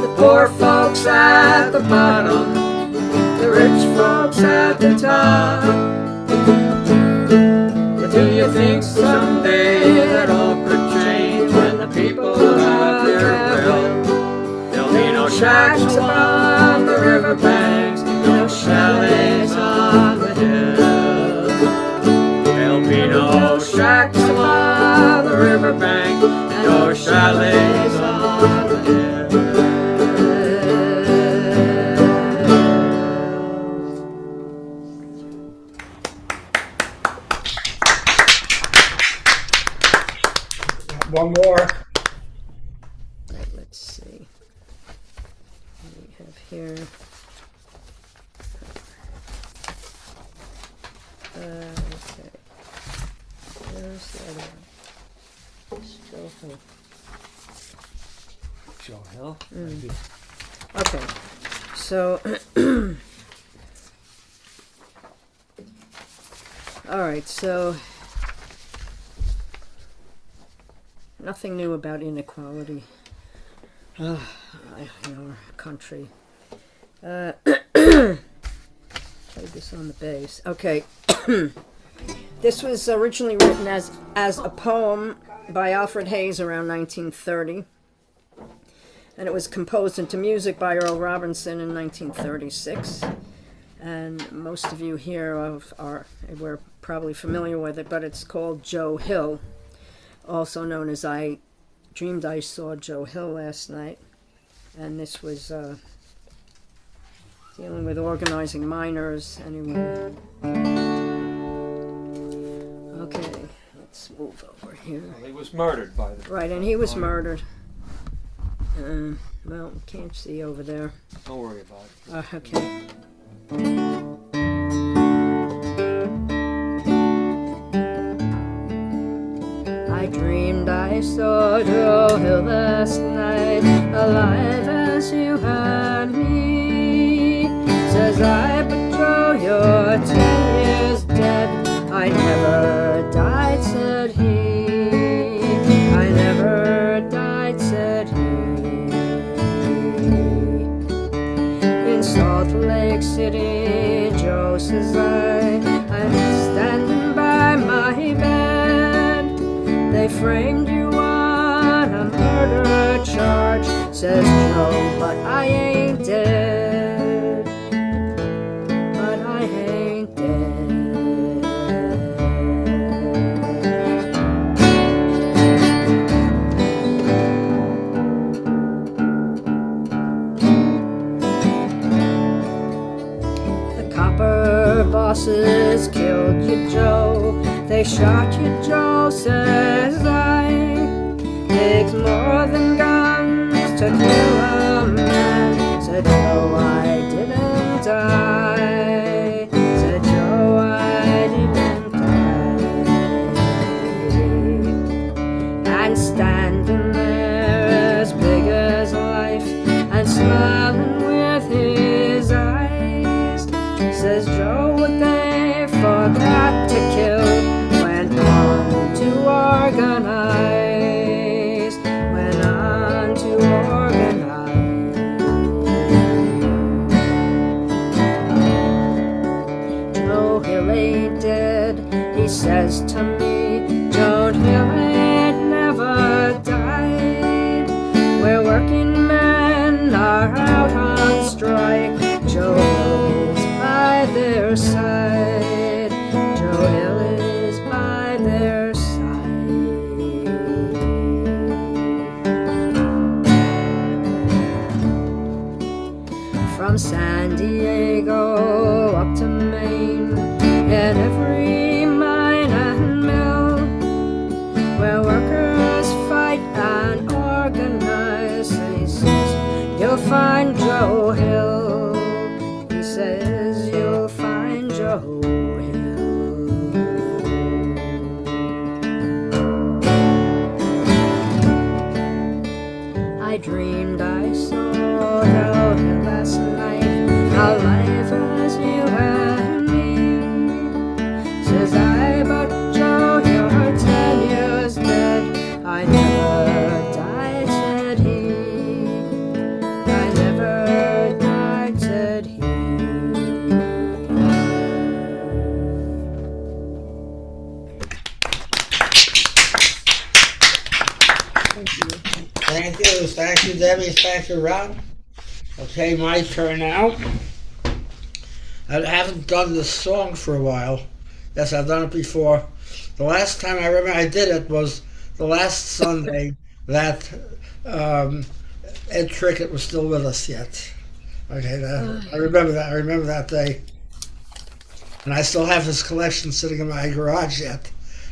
The poor folks at the bottom, the rich folks at the top. But do you think someday that all could change when the people have their will? There'll be no shacks along the riverbanks, no chalets on the hill. There'll be no shacks along the riverbank, no chalets on the hill. One more. Right, let's see. What do we have here? Okay. There's the other one. It's Joe Hill. Joe Hill? Okay. So, all right. So, nothing new about inequality. In our country. Play this on the bass. Okay. This was originally written as a poem by Alfred Hayes around 1930. And it was composed into music by Earl Robinson in 1936. And most of you here were probably familiar with it, but it's called Joe Hill, also known as I Dreamed I Saw Joe Hill Last Night. And this was dealing with organizing miners. Anyway. Okay, let's move over here. Well, he was murdered by the... Right, and he was murdered. Well, can't see over there. Don't worry about it. Okay. I dreamed I saw Joe Hill last night, alive as you had me. Says I, but Joe, you're 10 years dead. I never died, said he. I never died, said he. In Salt Lake City, Joe says I'm standing by my bed. They framed you on a murder charge, says Joe, but I ain't dead. But I ain't dead. Bosses killed you, Joe. They shot you, Joe, says I. Takes more than guns to kill a man, said Joe, I didn't die. Said Joe, I didn't die. And standing there as big as life and smiling with his eyes, says Joe, what they forgot to kill went on to organize, went on to organize. Joe Hill ain't dead, he says to me. Joe Hill ain't never died. Where working men are out on strike, Joe Hill by their side. Joe Hill is by their side. From San Diego up to Maine, and every mine and mill, where workers fight and organize, he says, you'll find Joe Hill. He says you'll find Joe Hill. I dreamed I saw Joe Hill last night, alive as you and me. Says I, but Joe, you're 10 years dead. I never died, said he. I never died, said he. Thank you, Debbie. Thank you, Ron. Okay, my turn now. I haven't done this song for a while. Yes, I've done it before. The last time I remember I did it was the last Sunday that Ed Trickett was still with us yet. Okay, I remember that. I remember that day. And I still have his collection sitting in my garage yet.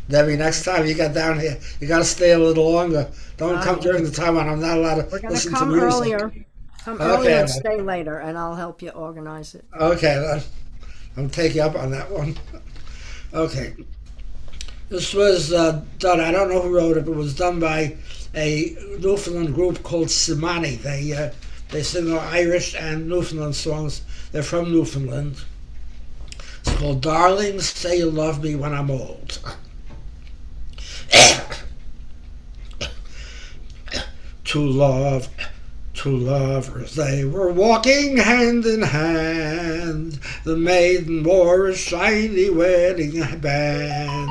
Debbie, next time you get down here, you got to stay a little longer. Don't come during the time when I'm not allowed to listen to music. Earlier. Come earlier and stay later, and I'll help you organize it. Okay, then. I'll take you up on that one. Okay. This was done, I don't know who wrote it, but it was done by a Newfoundland group called Simani. They sing Irish and Newfoundland songs. They're from Newfoundland. It's called Darling, Say You Love Me When I'm Old. Two lovers, they were walking hand in hand. The maiden wore a shiny wedding band.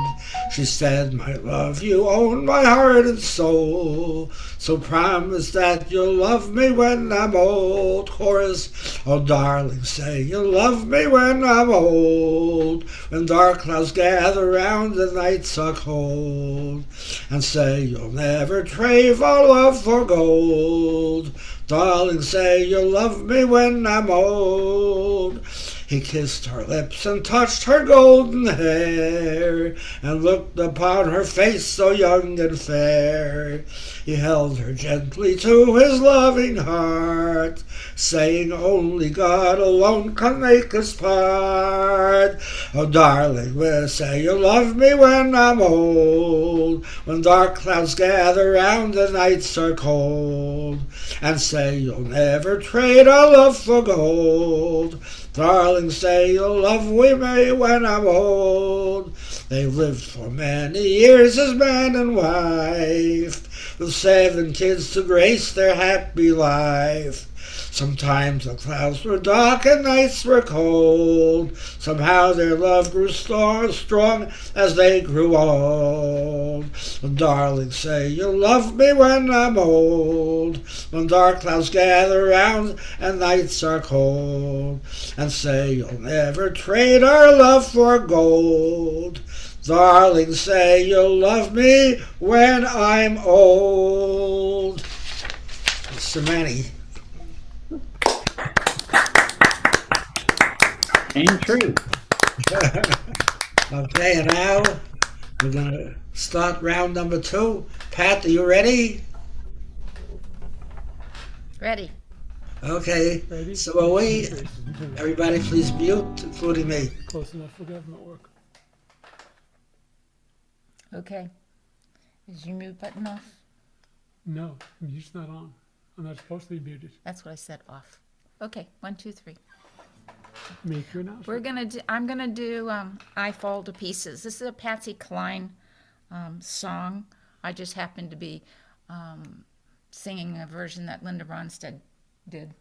She said, my love, you own my heart and soul, so promise that you'll love me when I'm old. Chorus, oh darling, say you'll love me when I'm old, when dark clouds gather round the nights are cold, and say you'll never trade our love for gold. Darling, say you'll love me when I'm old. He kissed her lips and touched her golden hair, and looked upon her face so young and fair. He held her gently to his loving heart, saying only God alone can make us part. Oh darling, will say you'll love me when I'm old, when dark clouds gather round the nights are cold, and say you'll never trade our love for gold. Darling, say you'll love me when I'm old. They lived for many years as man and wife, with 7 kids to grace their happy life. Sometimes the clouds were dark and nights were cold. Somehow their love grew strong as they grew old. Darling, say you'll love me when I'm old, when dark clouds gather round and nights are cold, and say you'll never trade our love for gold. Darling, say you'll love me when I'm old. So many. Ain't true. Okay, and now we're going to start round number 2. Pat, are you ready? Ready. Okay, Ready? so are we. Everybody please mute, including me. Close enough for government work. Okay. Is your mute button off? No, mute's not on. I'm not supposed to be muted. That's what I said, off. Okay, 1, 2, 3. Make your announcement. We're gonna do. I'm gonna do. I Fall to Pieces. This is a Patsy Cline song. I just happened to be singing a version that Linda Ronstadt did.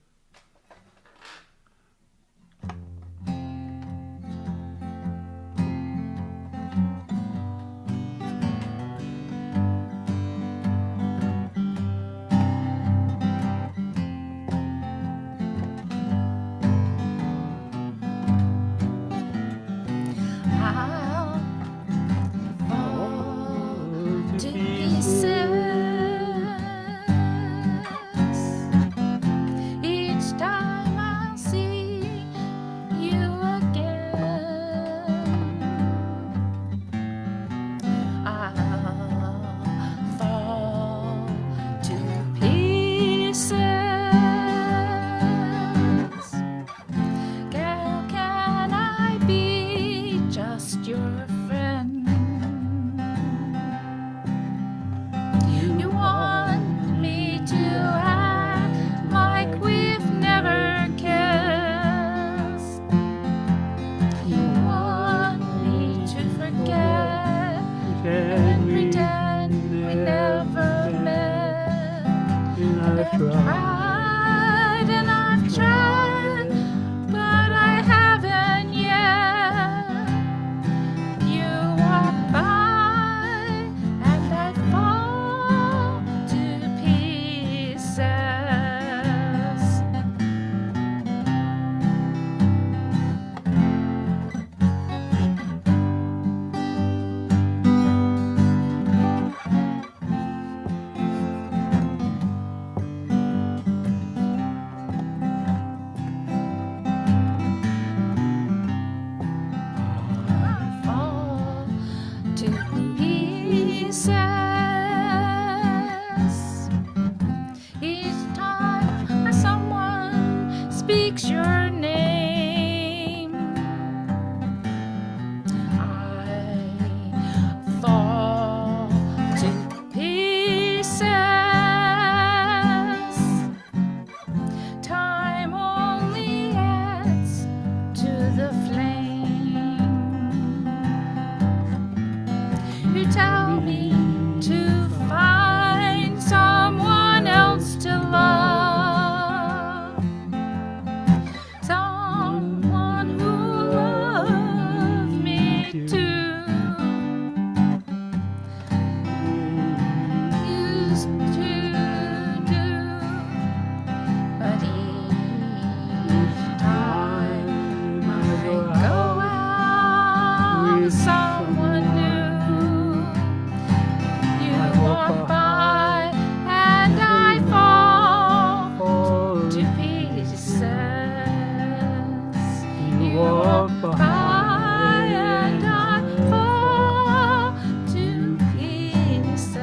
walk by and I fall to pieces.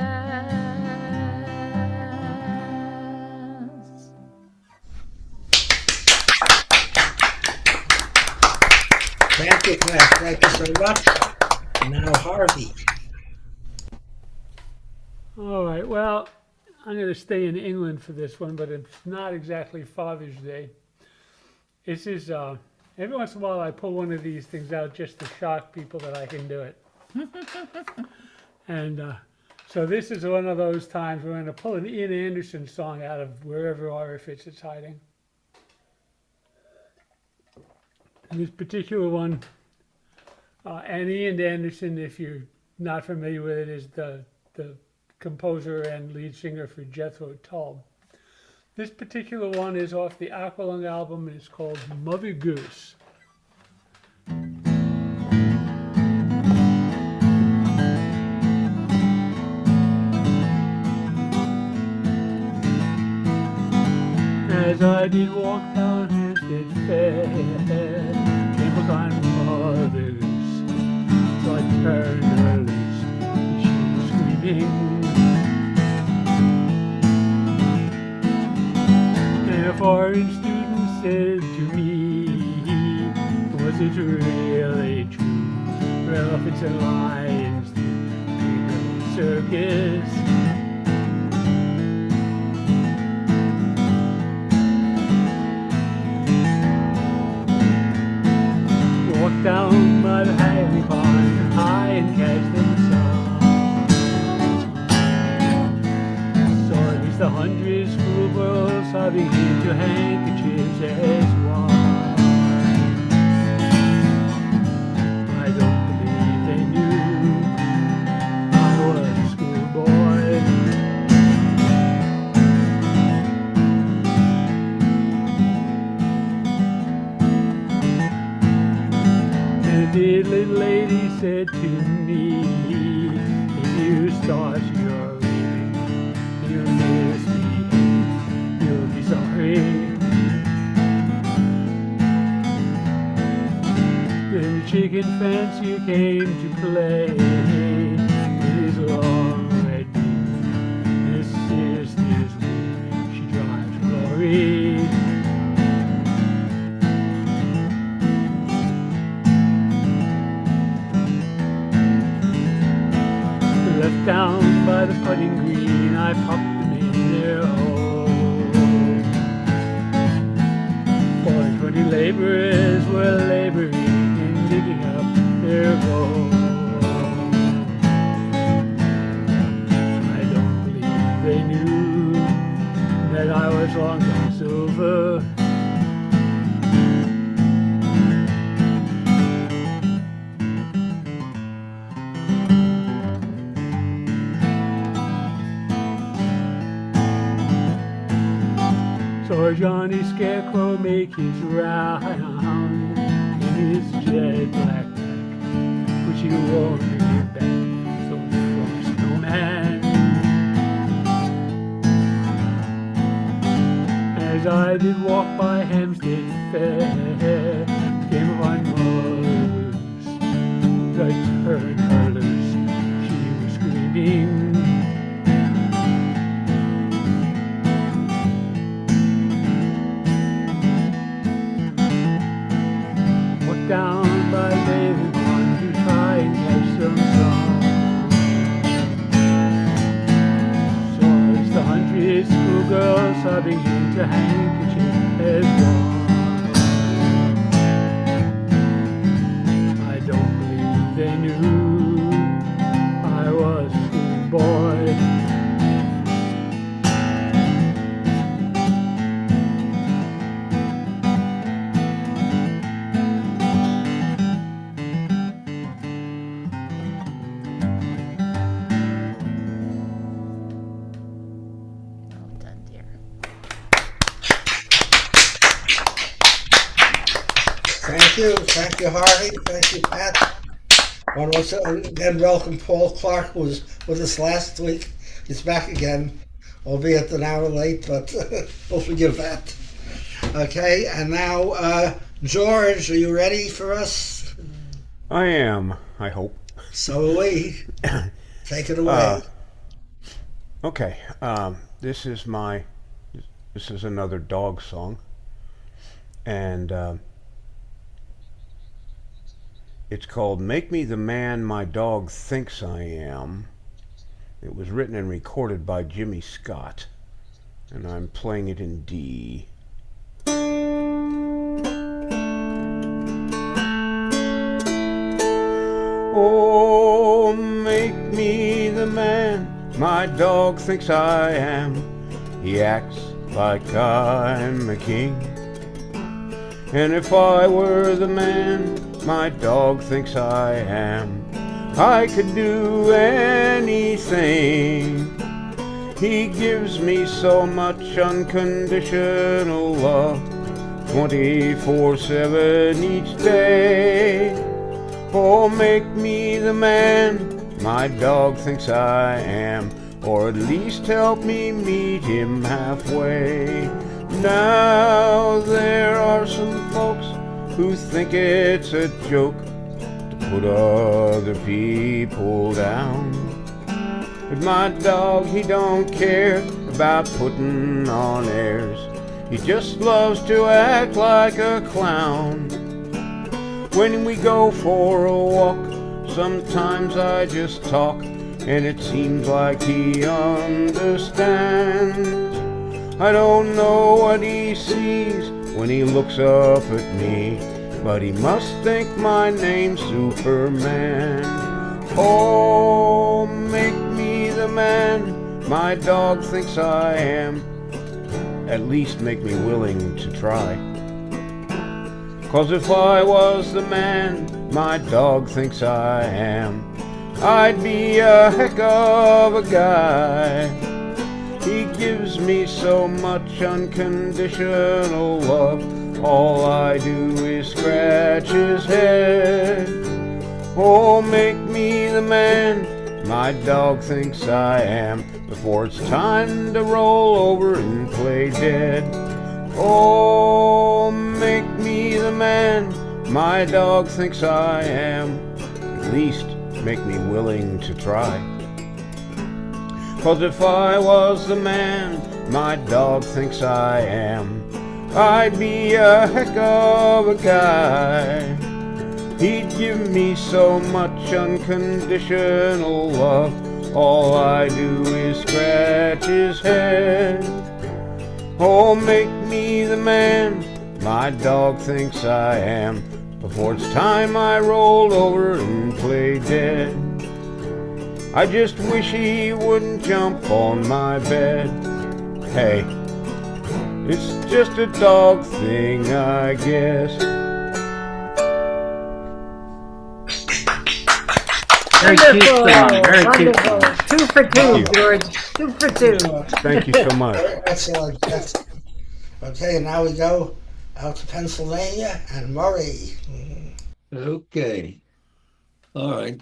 Thank you, Pat. Thank you so much. Now, Harvey. All right, well, I'm going to stay in England for this one, but it's not exactly Father's Day. This is, every once in a while I pull one of these things out just to shock people that I can do it. And so this is one of those times we're going to pull an Ian Anderson song out of wherever orifice it's hiding. And this particular one, and Ian Anderson, if you're not familiar with it, is the composer and lead singer for Jethro Tull. This particular one is off the Aqualung album and it's called Mother Goose. As I did walk down Hampstead Fair, came upon Mother Goose. So I turned her loose, she was screaming. And a foreign student said to me, was it really true? Well, if it's a lions do circus. Walk down by the Hagley Pond high and catch them some. Saw at least 100 schoolgirls sobbing into handkerchiefs as one. I don't believe they knew I was a schoolboy. The little lady said to me, if you start your weeping, you'll misbehave, you'll be sorry. Then the chicken fence you came to play with his long red beard. His sister's weeping, she drives glory. Left down by the putting green, I popped them in their hole. 420 laborers were laboring in digging up their gold. I don't believe they knew that I was long gone silver. Saw Johnny Scarecrow make his round in his jet black bag, which he wore to give back so from snowman. As I did walk by Hampstead Fair, came upon Mother's. I turned her loose, she was screaming. Down by David Pond to try and catch some sun. Saw as the 100 schoolgirls sobbing into handkerchief as one. I don't believe they knew I was a schoolboy. Thank you, Harvey. Thank you, Pat. One once again, welcome Paul Clark, who was with us last week. He's back again, albeit an hour late, but we'll forgive that. Okay, and now George, are you ready for us? I am, I hope. So are we. Take it Uh, away. okay, this is another dog song, and it's called "Make Me the Man My Dog Thinks I Am." It was written and recorded by Jimmy Scott, and I'm playing it in D. Oh, make me the man my dog thinks I am. He acts like I'm a king. And if I were the man my dog thinks I am, I could do anything. He gives me so much unconditional love, 24/7 each day. Oh, make me the man my dog thinks I am, or at least help me meet him halfway. Now there are some folks who think it's a joke to put other people down. But my dog, he don't care about putting on airs. He just loves to act like a clown. When we go for a walk, sometimes I just talk, and it seems like he understands. I don't know what he sees when he looks up at me, but he must think my name's Superman. Oh, make me the man my dog thinks I am. At least make me willing to try. 'Cause if I was the man my dog thinks I am, I'd be a heck of a guy. He gives me so much unconditional love, all I do is scratch his head. Oh, make me the man my dog thinks I am, before it's time to roll over and play dead. Oh, make me the man my dog thinks I am. At least make me willing to try. 'Cause if I was the man my dog thinks I am, I'd be a heck of a guy. He'd give me so much unconditional love, all I do is scratch his head. Oh, make me the man my dog thinks I am, before it's time I roll over and play dead. I just wish he wouldn't jump on my bed. Hey, it's just a dog thing, I guess. Very cute Wonderful, song. Very cute wonderful. song. 2 for 2, George. 2 for 2. Thank you so much. Excellent. Excellent. Okay, now we go out to Pennsylvania and Murray. Okay. All right.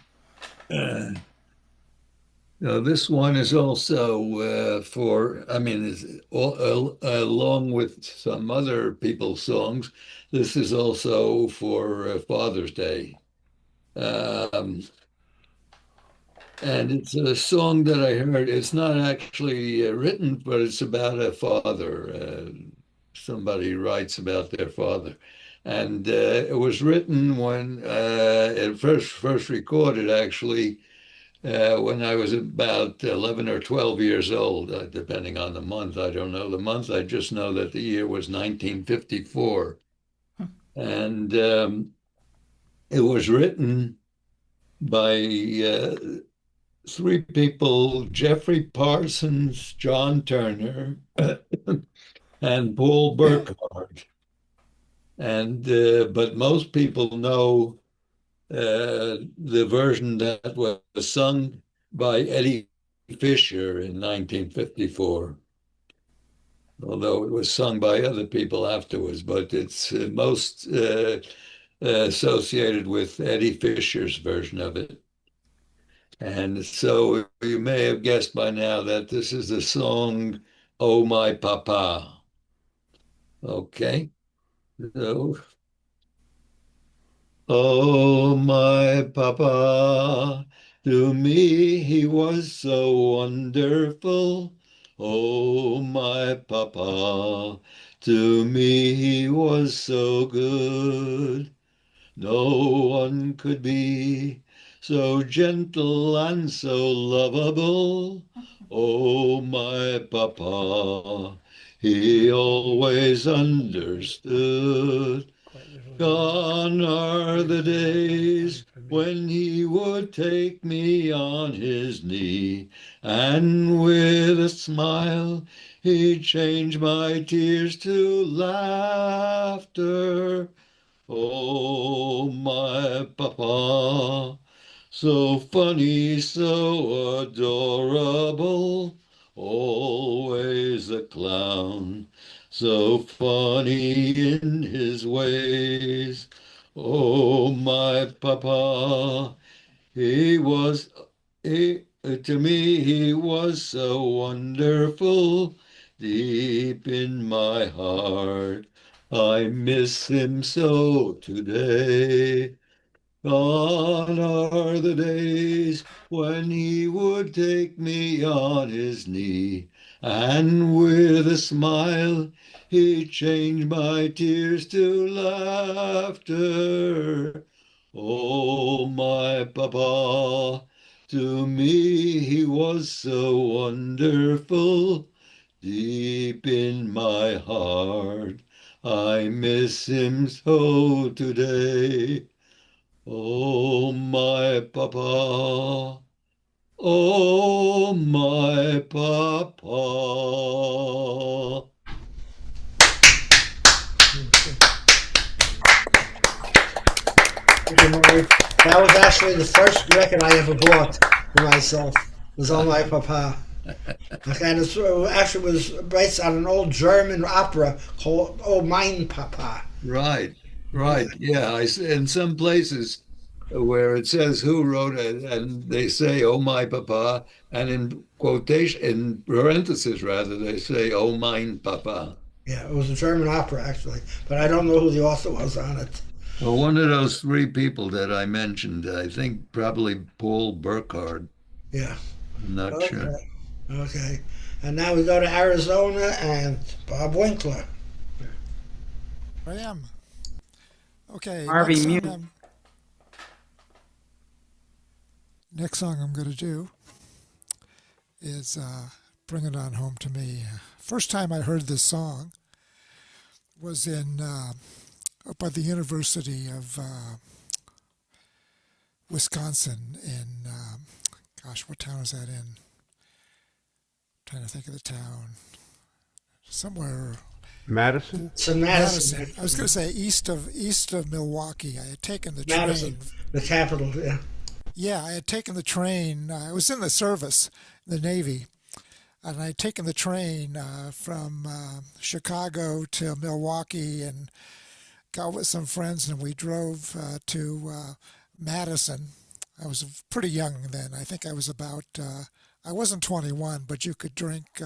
Now this one is also along with some other people's songs, this is also for Father's Day. Um, and it's a song that I heard. It's not actually written, but it's about a father. Somebody writes about their father. And it was written when it first recorded, actually, when I was about 11 or 12 years old, depending on the month. I don't know the month. I just know that the year was 1954. And it was written by three people: Jeffrey Parsons, John Turner, and Paul Burkhardt. And but most people know the version that was sung by Eddie Fisher in 1954, although it was sung by other people afterwards, but it's most associated with Eddie Fisher's version of it. And so you may have guessed by now that this is the song "Oh My Papa." Okay, so Oh, my papa, to me he was so wonderful. Oh, my papa, to me he was so good. No one could be so gentle and so lovable. Oh, my papa, he always understood. Gone are the days when he would take me on his knee, and with a smile he'd change my tears to laughter. Oh, my papa, so funny, so adorable, always a clown, so funny in his ways. Oh, my papa, he was, to me, he was so wonderful deep in my heart. I miss him so today. Gone are the days when he would take me on his knee, and with a smile he'd change my tears to laughter. Oh, my papa, to me he was so wonderful deep in my heart. I miss him so today. Oh, my papa. Oh, my papa. That was actually the first record I ever bought for myself. It was on my papa. And it actually was based on an old German opera called "Oh Mein Papa." Right, right. Yeah, in some places where it says who wrote it, and they say, "Oh, my papa," and in quotation, in parentheses rather, they say, "Oh, mein papa." Yeah, it was a German opera actually, but I don't know who the author was on it. Well, one of those three people that I mentioned, I think probably Paul Burkhardt. Yeah. I'm not sure. Okay. Okay. And now we go to Arizona and Bob Winkler. I am. Okay. Harvey, Next song I'm going to do is Bring It On Home to Me. First time I heard this song was in up at the University of Wisconsin in, gosh, what town is that in? I'm trying to think of the town. Somewhere. Madison? It's in Madison. I was going to say east of Milwaukee. I had taken the Madison, train. the capital, yeah. Yeah, I had taken the train. I was in the service, the Navy, and I had taken the train from Chicago to Milwaukee and got with some friends, and we drove to Madison. I was pretty young then. I think I was about. I wasn't 21, but you could drink.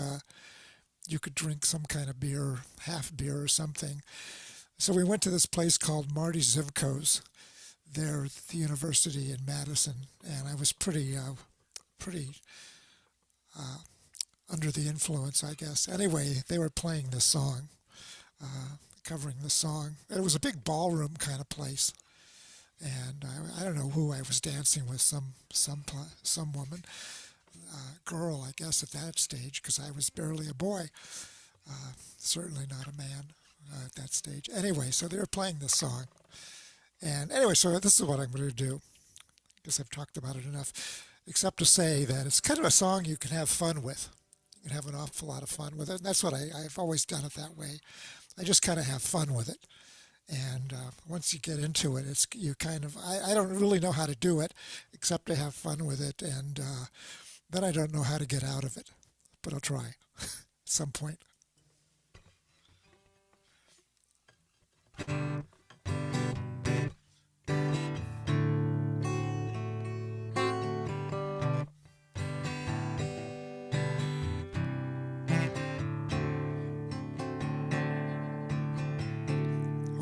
You could drink some kind of beer, half beer or something. So we went to this place called Marty Zivko's there at the university in Madison, and I was pretty under the influence, I guess. Anyway, they were playing this song, covering the song. It was a big ballroom kind of place, and I don't know who I was dancing with, some woman, girl, I guess, at that stage, because I was barely a boy, certainly not a man at that stage. Anyway, so they were playing this song. And anyway, so this is what I'm going to do. I guess I've talked about it enough, except to say that it's kind of a song you can have fun with. You can have an awful lot of fun with it. And that's what I've always done it that way. I just kind of have fun with it. And once you get into it, it's you kind of, I don't really know how to do it, except to have fun with it. And then I don't know how to get out of it. But I'll try at some point.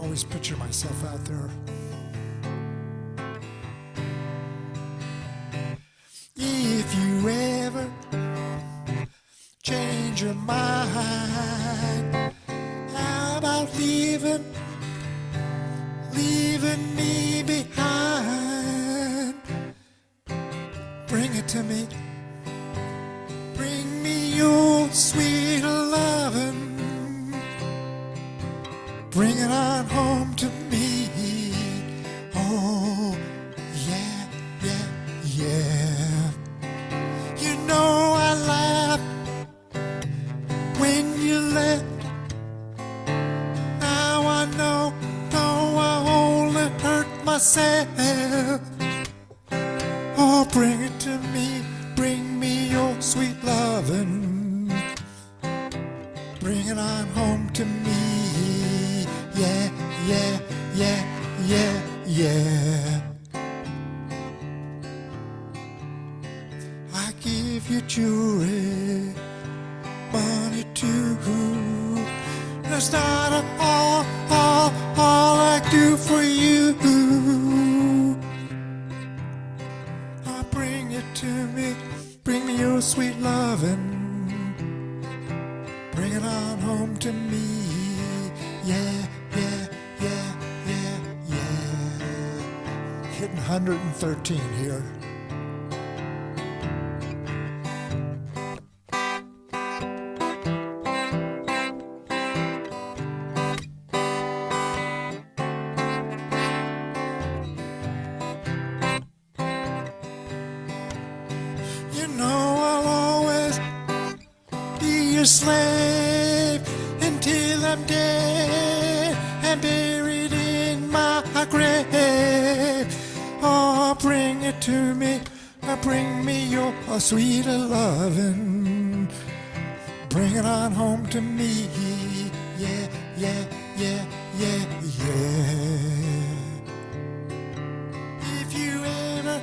Always picture myself out there change your mind about leaving me behind. Bring it to me. Bring me your sweet lovin'. Bring it on home to me. Oh, yeah, yeah, yeah. You know I laughed when you left. Now I know I only hurt myself. Oh, bring it to me. Bring me your sweet lovin'. Bring it on home to me. Yeah, yeah, yeah, yeah, yeah. I give you jewelry, money too. That's not all I do for you. I bring it to me. Bring me your sweet lovin'. Bring it on home to me. Yeah, yeah, yeah, yeah, yeah. Hitting 113 here. You know I'll always be your slave until I'm dead and buried in my grave. Oh, bring it to me. Bring me your sweet lovin'. Bring it on home to me. Yeah, yeah, yeah, yeah, yeah. If you ever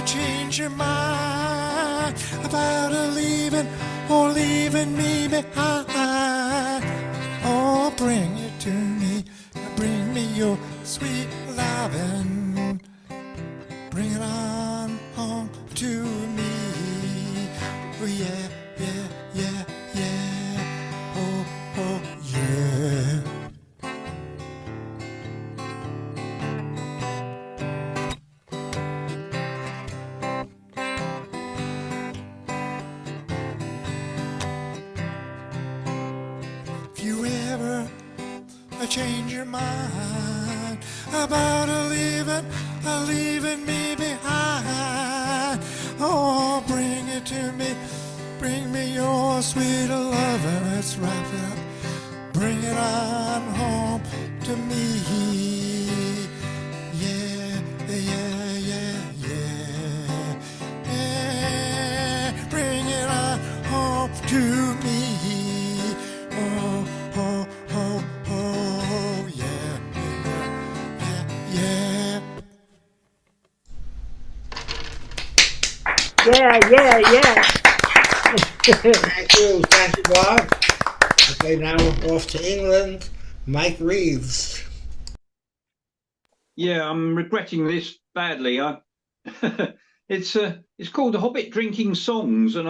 change your mind about leaving or leaving me behind, oh, bring it to me. Bring me your sweet lovin'. Bring it on home to me. Oh, yeah, yeah, yeah, yeah. Oh, oh, yeah. If you ever change your mind about leaving me behind, oh, bring it to me. Bring me your sweet lovin'. Let's wrap it up. Bring it on home to me. Yeah, yeah, yeah, yeah. Yeah, bring it on home to me. Oh, oh, oh, oh, yeah, yeah, Yeah, yeah, yeah. Thank you, Bob. Okay, now we're off to England. Mike Reeves. Yeah, I'm regretting this badly. It's called The Hobbit Drinking Songs, and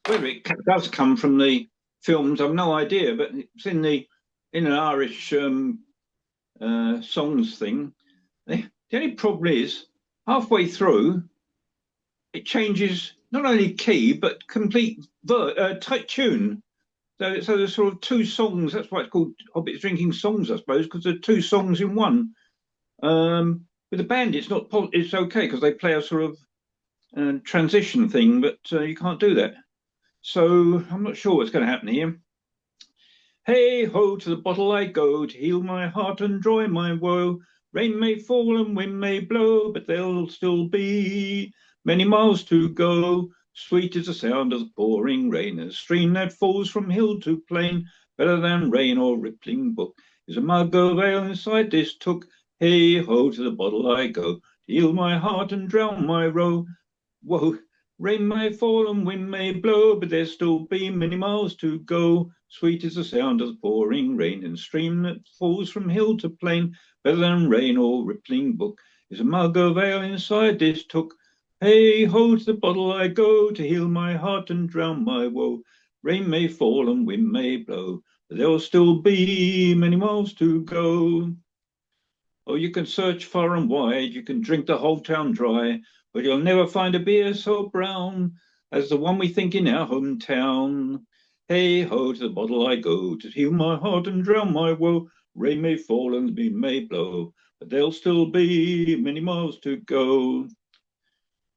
whether it does come from the films, I've no idea. But it's in an Irish songs thing. The only problem is halfway through it changes not only key but complete tune. So there's sort of two songs. That's why it's called Hobbits Drinking Songs, I suppose, because there are two songs in one. With the band, it's not. It's okay because they play a sort of transition thing, but you can't do that. So I'm not sure what's going to happen here. Hey ho, to the bottle I go to heal my heart and dry my woe. Rain may fall and wind may blow, but there'll still be many miles to go. Sweet is the sound of the pouring rain, a stream that falls from hill to plain. Better than rain or rippling brook is a mug of ale inside this took. Hey ho, to the bottle I go to heal my heart and drown my woe. Rain may fall and wind may blow, but there'll still be many miles to go. Sweet is the sound of the pouring rain, and stream that falls from hill to plain. Better than rain or rippling brook is a mug of ale inside this took. Hey ho, to the bottle I go to heal my heart and drown my woe. Rain may fall and wind may blow, but there'll still be many miles to go. Oh, you can search far and wide, you can drink the whole town dry, but you'll never find a beer so brown as the one we think in our hometown. Hey ho, to the bottle I go to heal my heart and drown my woe. Rain may fall and the wind may blow, but there'll still be many miles to go.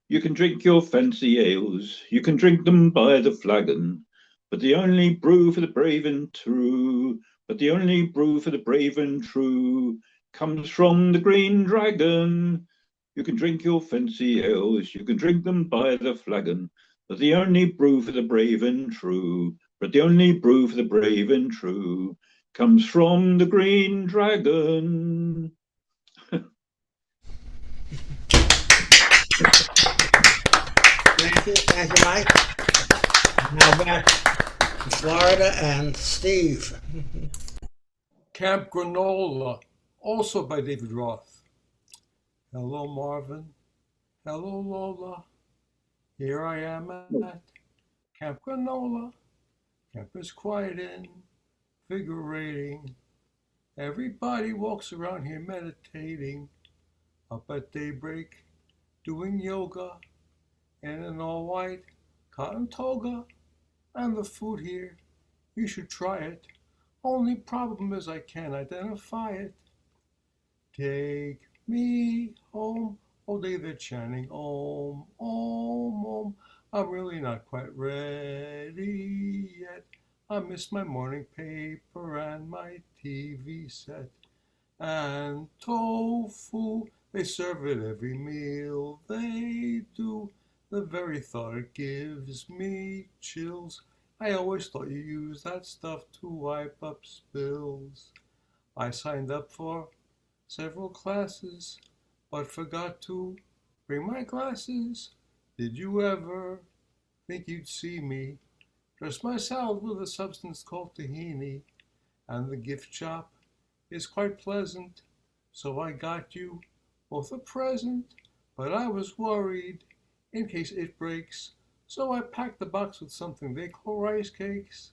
You can drink your fancy ales, you can drink them by the flagon, but the only brew for the brave and true, but the only brew for the brave and true comes from the Green Dragon. You can drink your fancy ales, you can drink them by the flagon, but the only brew for the brave and true, but the only brew for the brave and true comes from the Green Dragon. Thank you, Mike. Now back to Florida and Steve. Camp Granola, also by David Roth. Hello, Marvin. Hello, Lola. Here I am at Camp Granola. Camp is quiet and invigorating. Everybody walks around here meditating. Up at daybreak, doing yoga in an all-white cotton toga. And the food here, you should try it. Only problem is I can't identify it. Take me home. All day they're chanting, om, om, om. I'm really not quite ready yet. I missed my morning paper and my TV set. And tofu, they serve it every meal they do. The very thought it gives me chills. I always thought you used that stuff to wipe up spills. I signed up for several classes, but forgot to bring my glasses. Did you ever think you'd see me dress my salad with a substance called tahini? And the gift shop is quite pleasant, so I got you both a present, but I was worried in case it breaks, so I packed the box with something they call rice cakes.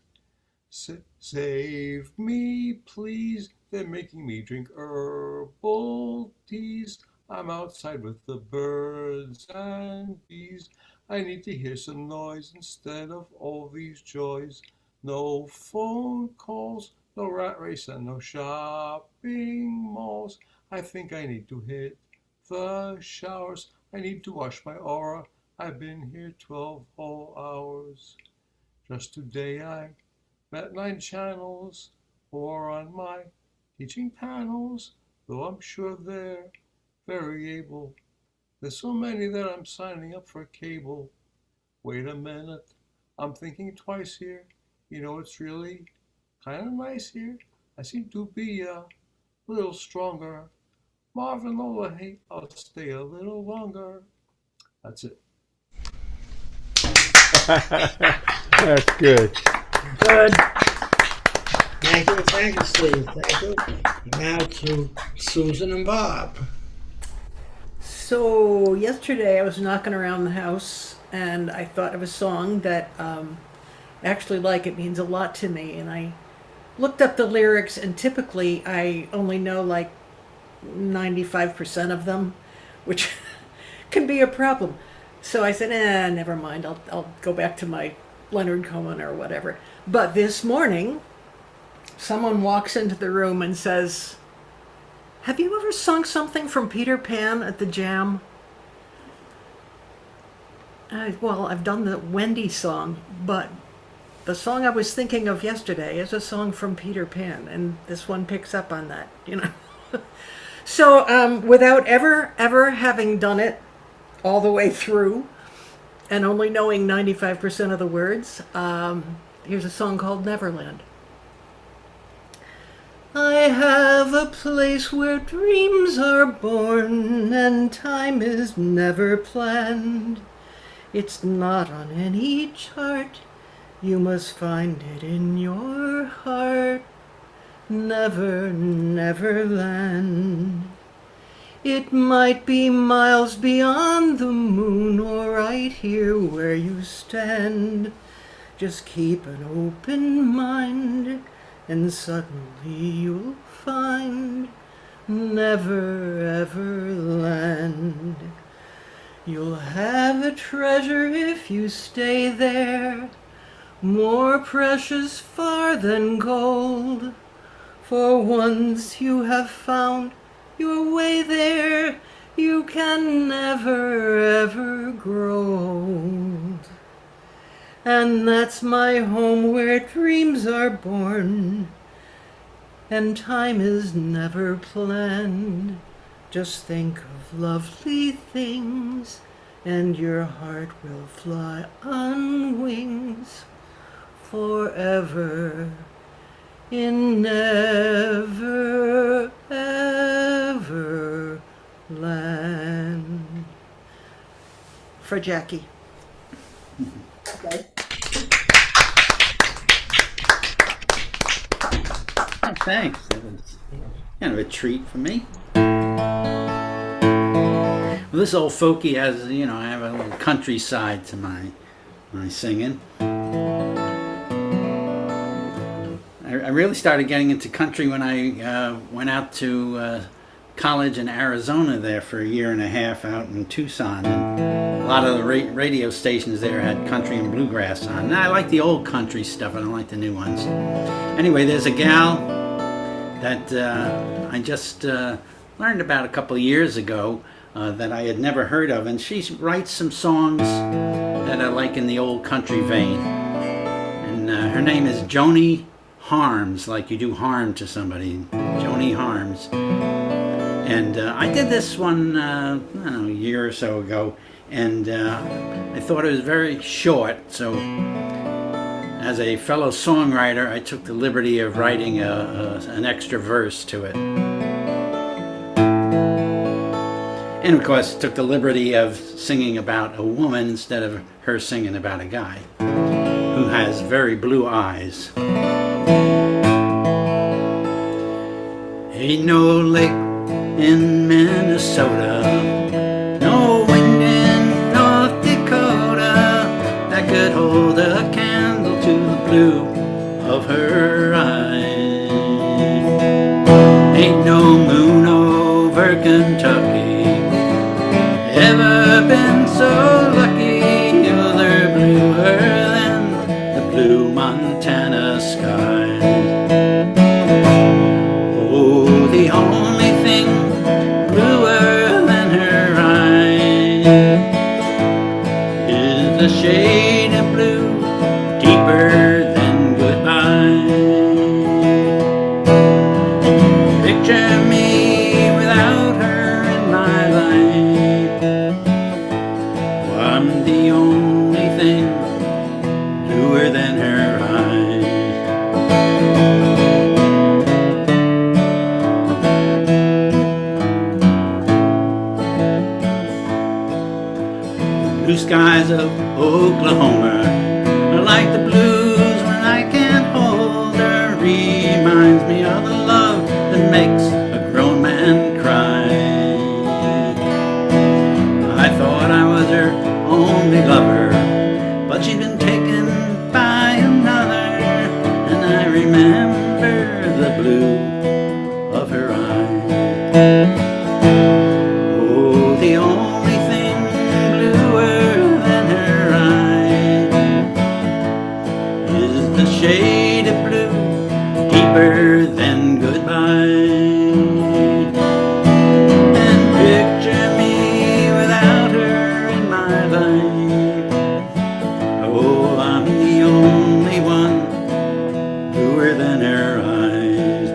Save me, please, they're making me drink herbal teas. I'm outside with the birds and bees. I need to hear some noise instead of all these joys. No phone calls, no rat race and no shopping malls. I think I need to hit the showers. I need to wash my aura. I've been here 12 whole hours. Just today I met 9 channels, 4 on my teaching panels, though I'm sure they're very able. There's so many that I'm signing up for cable. Wait a minute, I'm thinking twice here. You know, it's really kind of nice here. I seem to be a little stronger. Marvin, Lola, hey, I'll stay a little longer. That's it. That's good. Good. Thank you, Steve. Thank you. Now to Susan and Bob. So yesterday I was knocking around the house and I thought of a song that I actually like. It means a lot to me, and I looked up the lyrics, and typically I only know like 95% of them, which can be a problem. So I said, never mind. I'll go back to my Leonard Cohen or whatever. But this morning, someone walks into the room and says, "Have you ever sung something from Peter Pan at the Jam?" Well, I've done the Wendy song, but the song I was thinking of yesterday is a song from Peter Pan, and this one picks up on that, you know. So without ever having done it all the way through and only knowing 95% of the words, here's a song called Neverland. I have a place where dreams are born and time is never planned. It's not on any chart, you must find it in your heart. Neverland. It might be miles beyond the moon or right here where you stand. Just keep an open mind, and suddenly you'll find never ever land. You'll have a treasure if you stay there, more precious far than gold. For once you have found your way there, you can never ever grow old. And that's my home where dreams are born, and time is never planned. Just think of lovely things, and your heart will fly on wings forever in never ever land. For Jackie. Okay. Oh, thanks. That was kind of a treat for me. Well, this old folky has, you know, I have a little countryside to my singing. I really started getting into country when I went out to college in Arizona there for a year and a half out in Tucson. And a lot of the radio stations there had country and bluegrass on. And I like the old country stuff. I don't like the new ones. Anyway, there's a gal that I just learned about a couple of years ago that I had never heard of. And she writes some songs that I like in the old country vein. And her name is Joni Harms, like you do harm to somebody. Joni Harms. And I did this one, I don't know, a year or so ago, and I thought it was very short, so as a fellow songwriter, I took the liberty of writing an extra verse to it. And of course, took the liberty of singing about a woman instead of her singing about a guy who has very blue eyes. Ain't no lake in Minnesota, no wind in North Dakota that could hold a candle to the blue of her eyes. Ain't no moon over Kentucky ever been so lucky, other bluer than the blue Montana skies. Oh, the only thing bluer than her eyes is the shade of blue, deeper than goodbye. Picture me without her in my life. Oh, I'm the only thing bluer than her eyes. Blue skies of Oklahoma are like the blues when I can't hold her. Reminds me of the love that makes a grown man cry. I thought I was her only lover, but she's been taken by another, and I remember the blue of her eyes. Oh, the only thing bluer than her eyes is the shade of blue, deeper than goodbye. And picture me without her in my life. Oh, I'm the only one bluer than her eyes.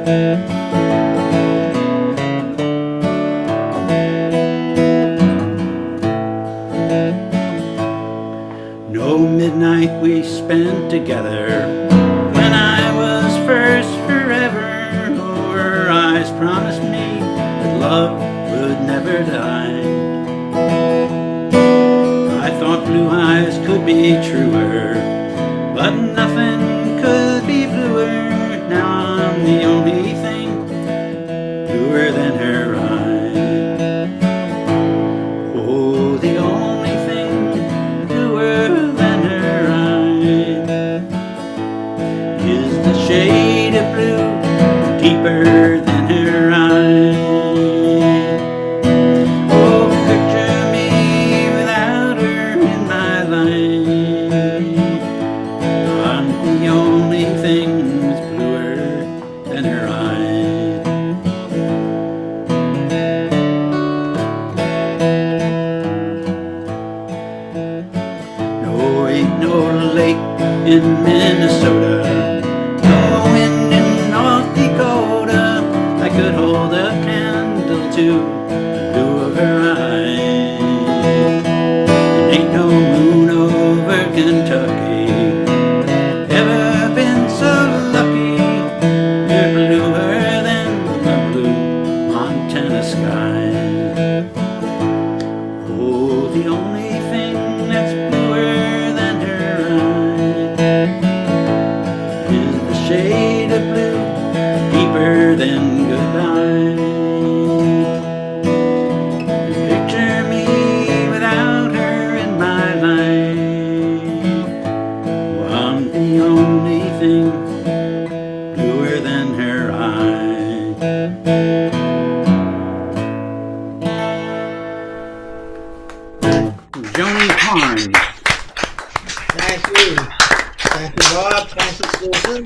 No midnight we spent together when I was first forever. Oh, her eyes promised me that love would never die. I thought blue eyes could be truer, but nothing could be bluer. Now I'm the only thing bluer than her eyes. Oh, the only thing bluer than her eyes in Minnesota, no wind in North Dakota, I could hold a candle to the blue of her eye. And ain't no moon over Kentucky ever been so lucky, you're bluer than the blue Montana sky. Oh, the only thing that's bluer than her eye is the shade of blue deeper than goodbye. Picture me without her in my life. Well, I'm the only thing bluer than her eye. Joni Carnes. Thank you. Thank you, Bob. Thank you, Susan.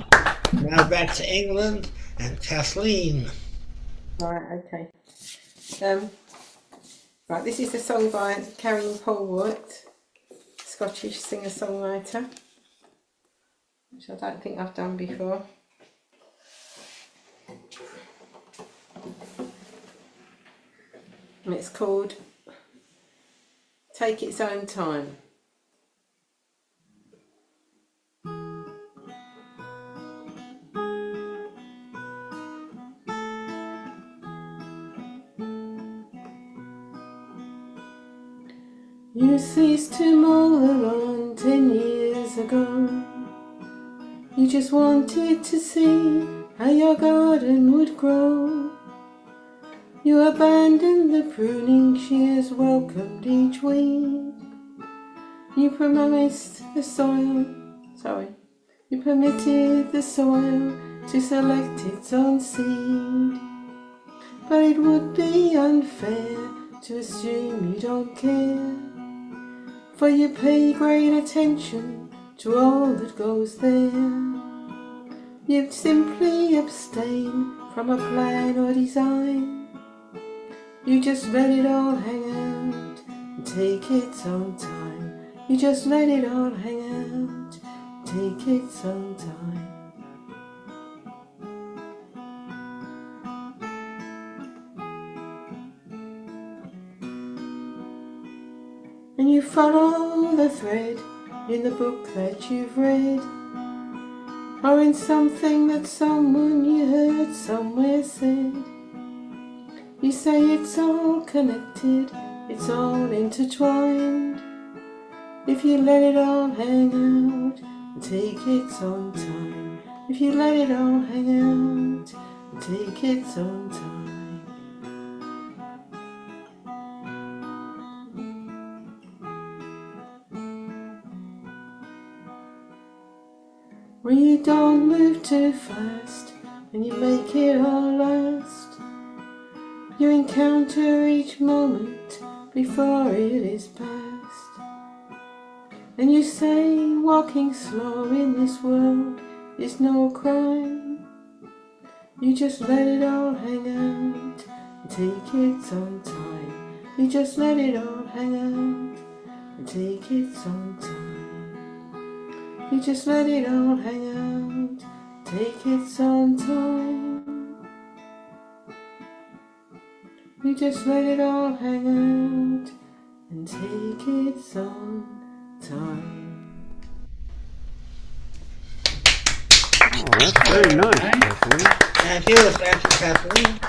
Now back to England and Kathleen. Right, okay. Right, this is a song by Karen Polwart, Scottish singer-songwriter, which I don't think I've done before. And it's called Take Its Own Time. You ceased to mow the lawn 10 years ago. You just wanted to see how your garden would grow. You abandoned the pruning shears welcomed each week. You promised the soil, you permitted the soil to select its own seed. But it would be unfair to assume you don't care, for you pay great attention to all that goes there. You'd simply abstain from a plan or design. You just let it all hang out and take its own time. You just let it all hang out, take its own time. And you follow the thread in the book that you've read, or in something that someone you heard somewhere said. You say it's all connected, it's all intertwined. If you let it all hang out and take its own time. If you let it all hang out and take its own time. When you don't move too fast and you make it all last, you encounter each moment before it is past. And you say walking slow in this world is no crime. You just let it all hang out and take its own time. You just let it all hang out and take its own time. You just let it all hang out, take its own time. You just let it all hang out and take its own time. Oh, that's very nice, Kathleen. Thank you, Kathleen.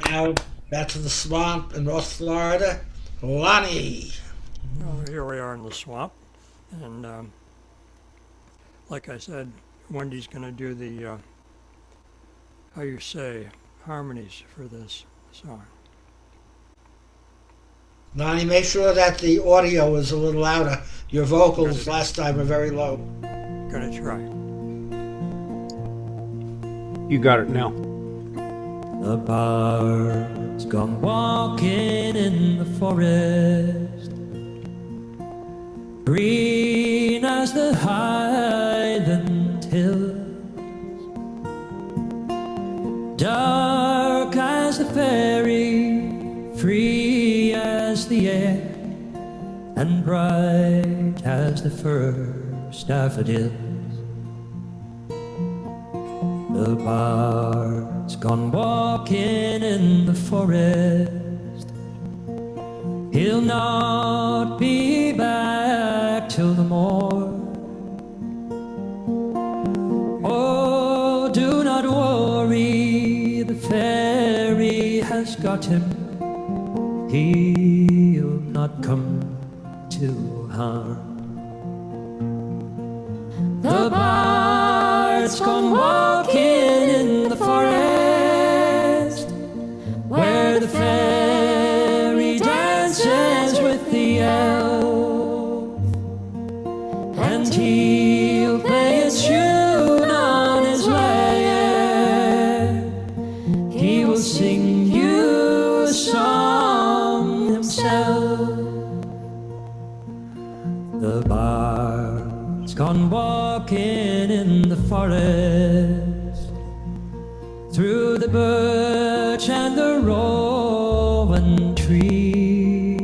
Now back to the swamp in North Florida. Lonnie. Well, here we are in the swamp, and like I said, Wendy's going to do the, how you say, harmonies for this song. Lonnie, make sure that the audio is a little louder. Your vocals last time were very low. Gonna try. You got it now. The bard's gone walking in the forest, green as the highland hills, dark as the fairy, free as the air, and bright as the first daffodil. The bard's gone walking in the forest. He'll not be back till the morn. Oh, do not worry, the fairy has got him. He'll not come to harm. The bard's gone walking in the forest, where the fairy dances with the elf, and he'll play a tune on his lyre. He will sing you a song himself. The bard's gone walking in the forest, through the birch and the rowan tree.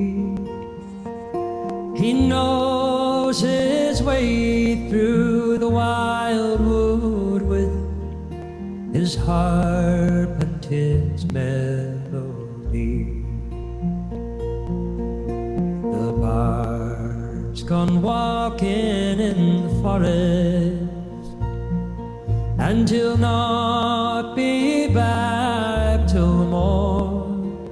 He knows his way through the wildwood with his harp and his melody. The bard's gone walking in the forest, and he'll not be back till the morn.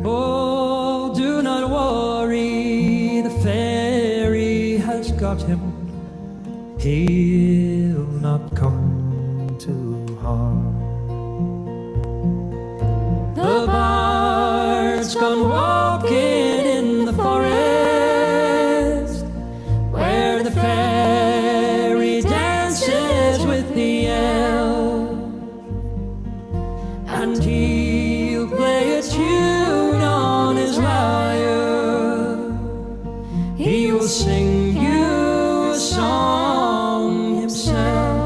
Oh, do not worry, the fairy has got him. He'll not come to harm. The bard's gone walking in the forest, where the fairy dances with the elf, and he'll play a tune on his lyre. He will sing you a song himself.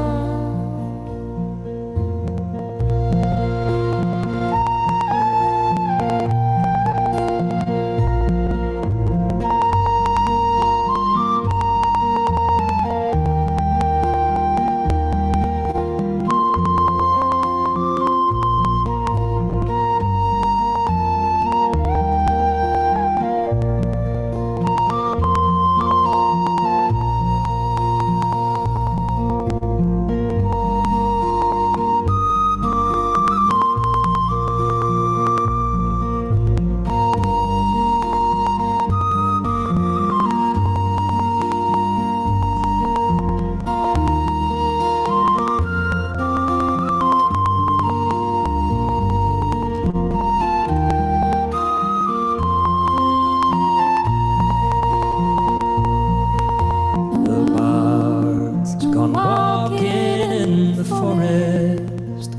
The bard's gone walking in the forest.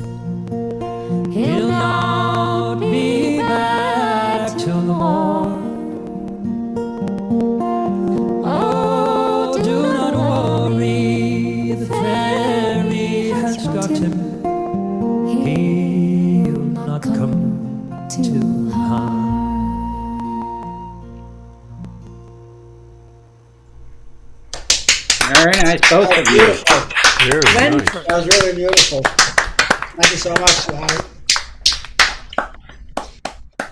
He'll not be back till the morn. Oh, do not worry, the fairy has got him. He'll not come to harm. Very nice, both of you. Beautiful. Very nice. That was really beautiful. Thank you so much, Larry.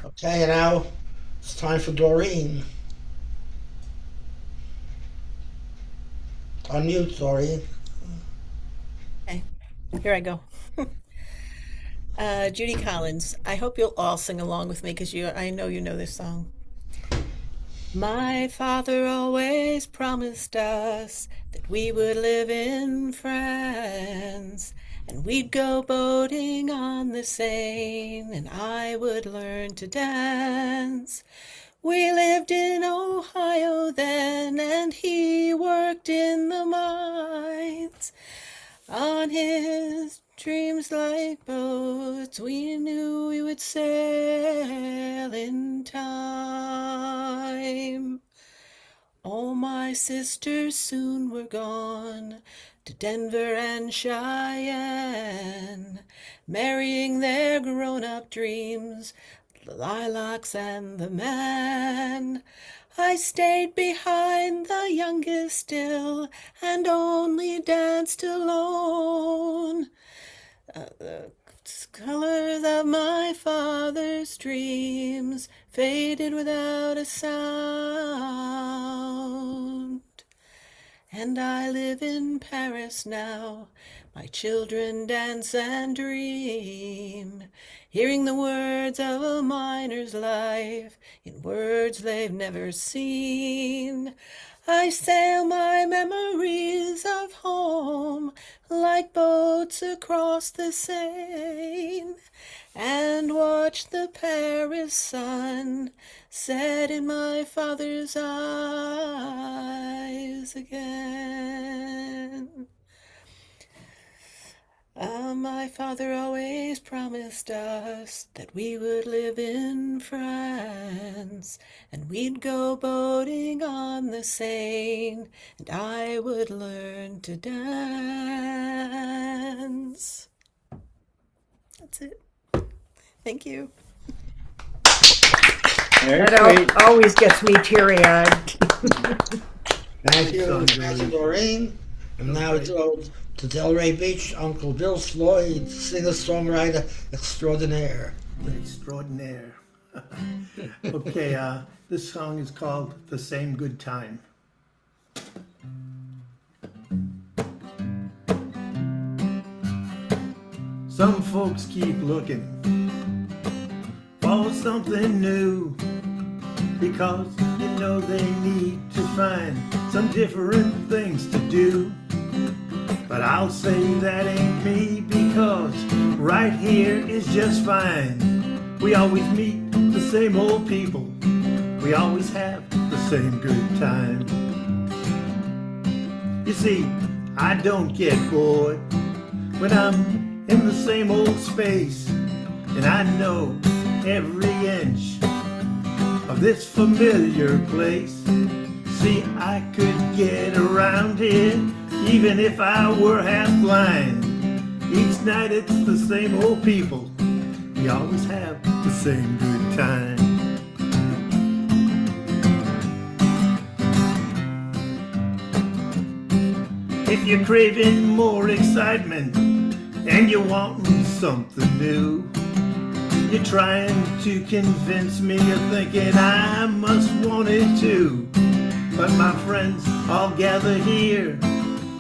Okay, and now it's time for Doreen. Unmute, Doreen. Okay, here I go. Judy Collins. I hope you'll all sing along with me because I know you know this song. My father always promised us that we would live in France, and we'd go boating on the Seine, and I would learn to dance. We lived in Ohio then, and he worked in the mines. On his dreams like boats, we knew we would sail in time. All my sisters soon were gone to Denver and Cheyenne, marrying their grown-up dreams the lilacs and the man. I stayed behind, the youngest still, and only danced alone. The colors of my father's dreams faded without a sound. And I live in Paris now. My children dance and dream, hearing the words of a miner's life in words they've never seen. I sail my memories of home like boats across the Seine, and watch the Paris sun set in my father's eyes again. My father always promised us that we would live in France, and we'd go boating on the Seine, and I would learn to dance. That's it. Thank you. That always gets me teary-eyed. Thank you, Maureen. And now it's over to Delray Beach, Uncle Bill Floyd, singer-songwriter extraordinaire. Extraordinaire. Okay, this song is called The Same Good Time. Some folks keep looking for something new, because you know they need to find some different things to do. But I'll say that ain't me, because right here is just fine. We always meet the same old people, we always have the same good time. You see, I don't get bored when I'm in the same old space, and I know every inch of this familiar place. See, I could get around here even if I were half blind. Each night it's the same old people, we always have the same good time. If you're craving more excitement and you're wanting something new, you're trying to convince me, you're thinking I must want it too. But my friends all gather here,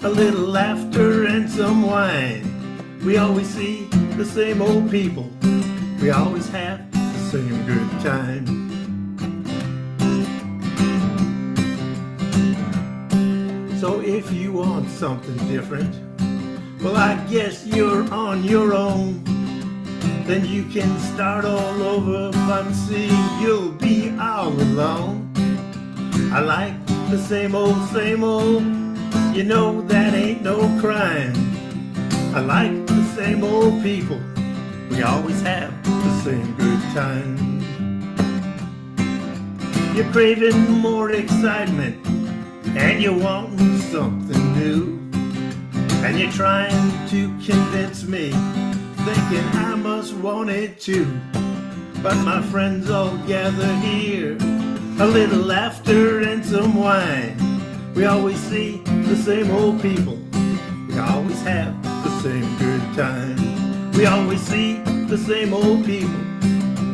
a little laughter and some wine. We always see the same old people, we always have the same good time. So if you want something different, well, I guess you're on your own. Then you can start all over, but see, you'll be all alone. I like the same old, you know that ain't no crime. I like the same old people, we always have the same good time. You're craving more excitement and you're wanting something new, and you're trying to convince me, thinking I must want it too. But my friends all gather here, a little laughter and some wine. We always see the same old people, we always have the same good time. We always see the same old people,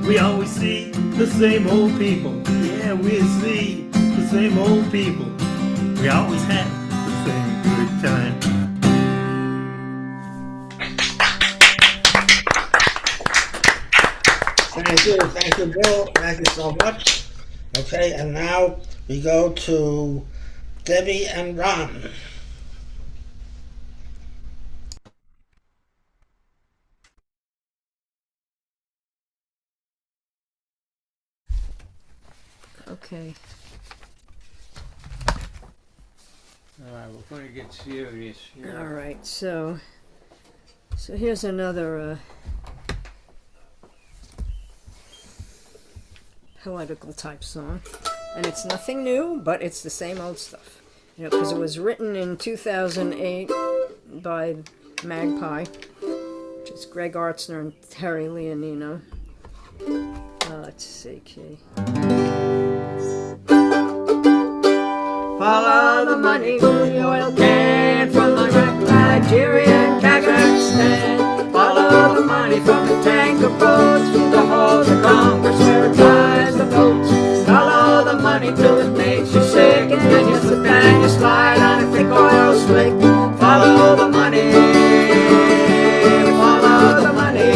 we always see the same old people. Yeah, we see the same old people, we always have the same good time. Thank you, Bill. Thank you so much. Okay, and now we go to Debbie and Ron. Okay. All right, we're going to get serious here. All right, so here's another poetical type song, and it's nothing new, but it's the same old stuff. You know, because it was written in 2008 by Magpie, which is Greg Artzner and Terry Leonino. Let's see, key. Follow the money to the oil can from Iraq, Nigeria, and Kazakhstan. Follow the money from the tank of boats through the halls of Congress where it buys the votes. Follow the money till it makes you sick, and then you slip and you slide on a thick oil slick. Follow the money, follow the money.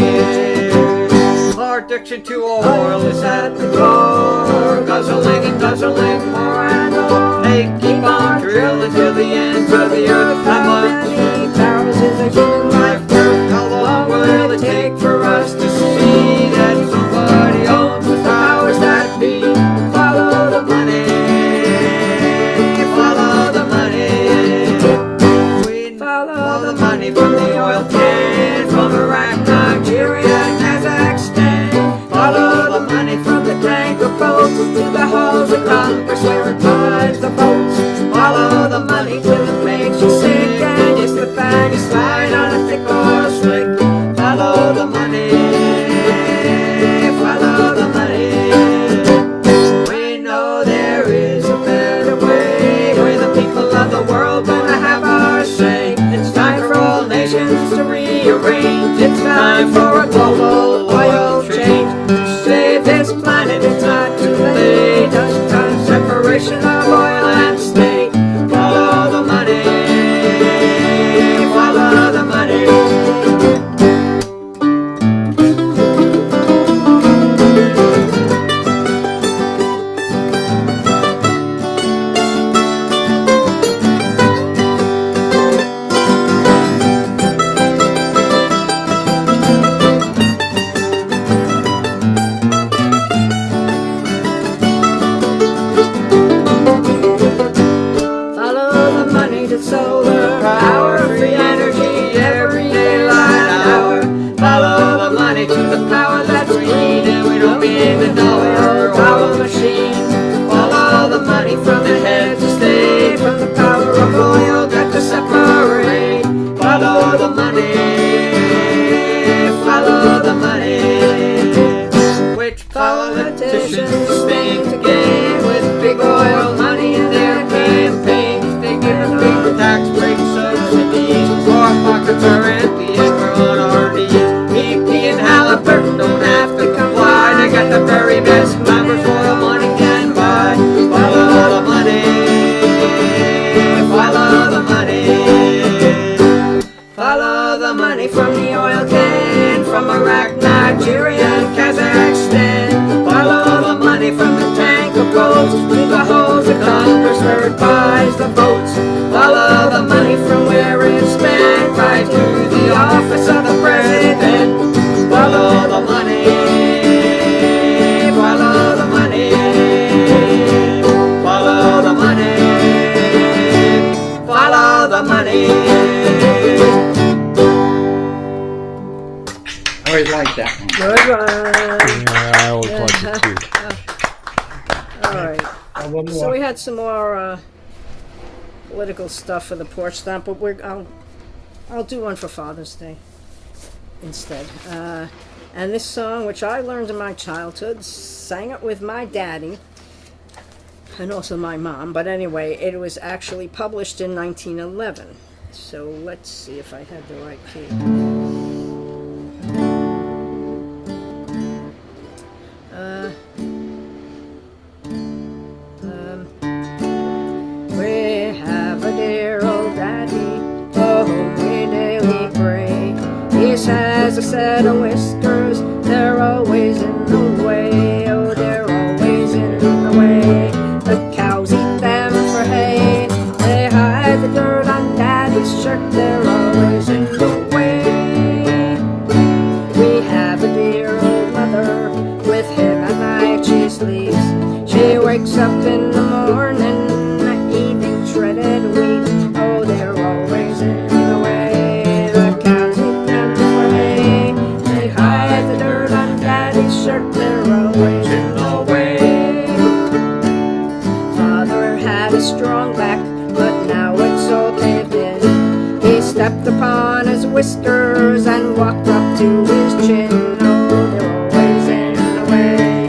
Our addiction to oil is at the door, guzzling and guzzling more and more. They keep on drilling till the ends of the earth. How many barrels is a human life worth? How long will it take for us to see that somebody owns the powers that be? Follow the money, follow the money. We follow the money from the oil can from Iraq, Nigeria, and Kazakhstan. Follow the money from the tank of boats to the halls of Congress where it buys the votes. Follow the money till it makes you sick, and you slip and you slide on a thick oil slick. Follow the money, follow the money. We know there is a better way, where the people of the world gonna have our say. It's time for all nations to rearrange. It's time for a global oil change. To save this planet, it's not too late. Just time separation of oil and state. Follow the money, follow the money. Follow the money to solar power, free energy every day, light hour. Follow the money to the power that's green, and we don't mean the dollar or power machine. Follow the money from the heads of state, from the power of oil, got to separate. Follow the money, follow the money. Which politicians think to gain with big oil money in their campaigns? They give us big tax breaks, subsidies, our pockets are empty and we're on our knees. BP and Halliburton don't have to comply, they got the very best members oil money can buy. Follow the money, follow the money. Follow the money from the oil can from Iraq, Nigeria, and Kazakhstan. Follow the money from the tank of boats to the halls of Congress where it buys the votes. Follow the money from where it's spent right to the office of the president. Follow the money, follow the money, follow the money, follow the money. I always like that one. Good one. Yeah, I always like it too. All right. So we had some more political stuff for the porch stomp, but I'll do one for Father's Day instead. And this song, which I learned in my childhood, sang it with my daddy and also my mom. But anyway, it was actually published in 1911. So let's see if I had the right key. We have a dear old daddy, for whom we daily pray. He has a set of whiskers, they're always in the way. Oh, they're always in the way. The cows eat them for hay, they hide the dirt on daddy's shirt, they're always in the way. We have a dear old mother, with him at night she sleeps. She wakes up in the morning, eating shredded wheat. Oh, they're always in the way. The cows eat them for hay, they hide the dirt on daddy's shirt, they're always in the way. Father had a strong back, but now it's all caved in. He stepped upon his whiskers and walked up to his chin. Oh, they're always in the way.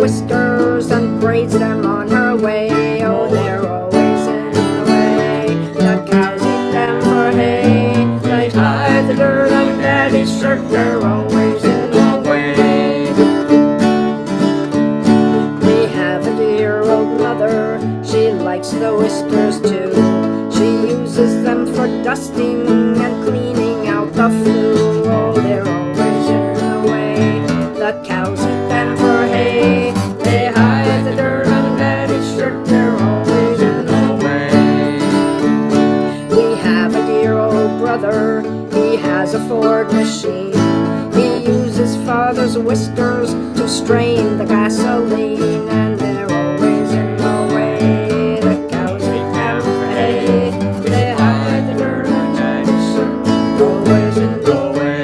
whiskers and braids them on her way. Oh, they're always in the way. The cows eat them for hay. They hide the dirt on Daddy's shirt. They're always in the way. We have a dear old mother. She likes the whiskers too. She uses them for dusting and cleaning out the flue. Oh, they're always in the way. The cows eat them for hay. They hide the dirt on Daddy's shirt. They're always in the way. We have a dear old brother. He has a Ford machine. He uses Father's whiskers to strain the gasoline. And they're always in the way. The cows eat them for hay. They hide the dirt on Daddy's shirt. Always in the way.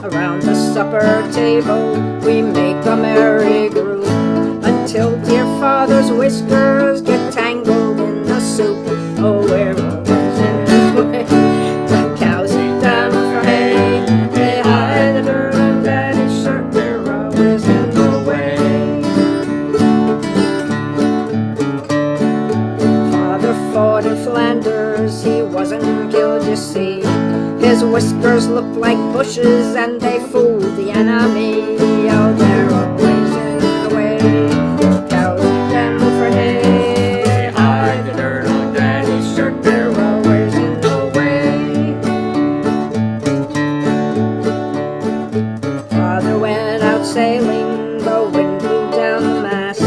Around the supper table we make a merry group until dear Father's whiskers get tangled in the soup. Oh, we're always in the way. The cows eat them for hay. They hide the dirt on Daddy's shirt. They're always in the way. Father fought in Flanders. He wasn't killed, you see. His whiskers looked like bushes and they fooled the enemy. Oh, they're always in the way. The cows eat them for hay. They hide the dirt on Daddy's shirt. They're always in the way. Father went out sailing. The wind blew down the mast.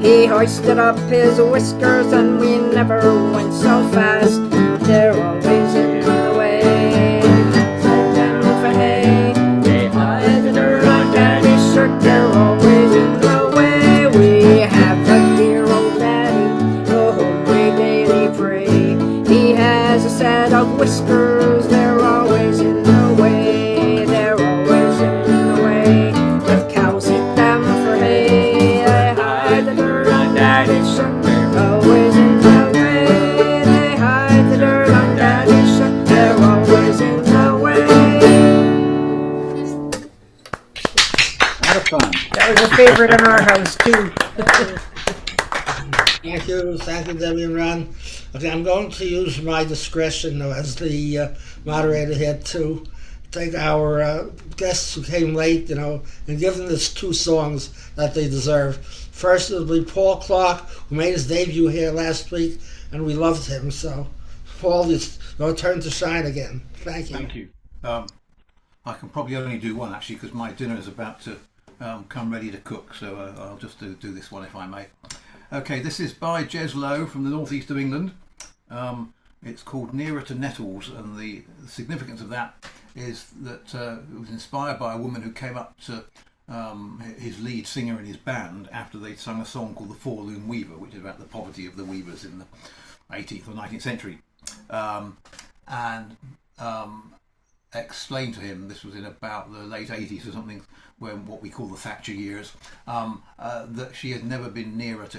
He hoisted up his whiskers and we never went so fast. They're always in the way. Hide them for hay. They hide the dirt on Daddy's shirt. They're always in the way. We have a dear old Daddy for whom we daily pray. He has a set of whiskers. They're always in the way. They're always in the way. The cows eat them for hay. They hide the dirt on Daddy's shirt. They're always in the way. They hide the dirt on Daddy's shirt. They're always in the way. Lot of fun. That was a favorite in our house too. Thank you, Debbie and Ron. Okay, I'm going to use my discretion as the moderator here to take our guests who came late, and give them these two songs that they deserve. First, it'll be Paul Clark, who made his debut here last week, and we loved him. So, Paul, it's your turn to shine again. Thank you. Thank you. I can probably only do one, actually, because my dinner is about to come ready to cook, so I'll just do this one, if I may. Okay, this is by Jez Lowe from the northeast of England. It's called Nearer to Nettles, and the significance of that is that it was inspired by a woman who came up to his lead singer in his band after they'd sung a song called The Four-Loom Weaver, which is about the poverty of the weavers in the 18th or 19th century. And explained to him, this was in about the late 80s or something, when what we call the Thatcher years, that she had never been nearer to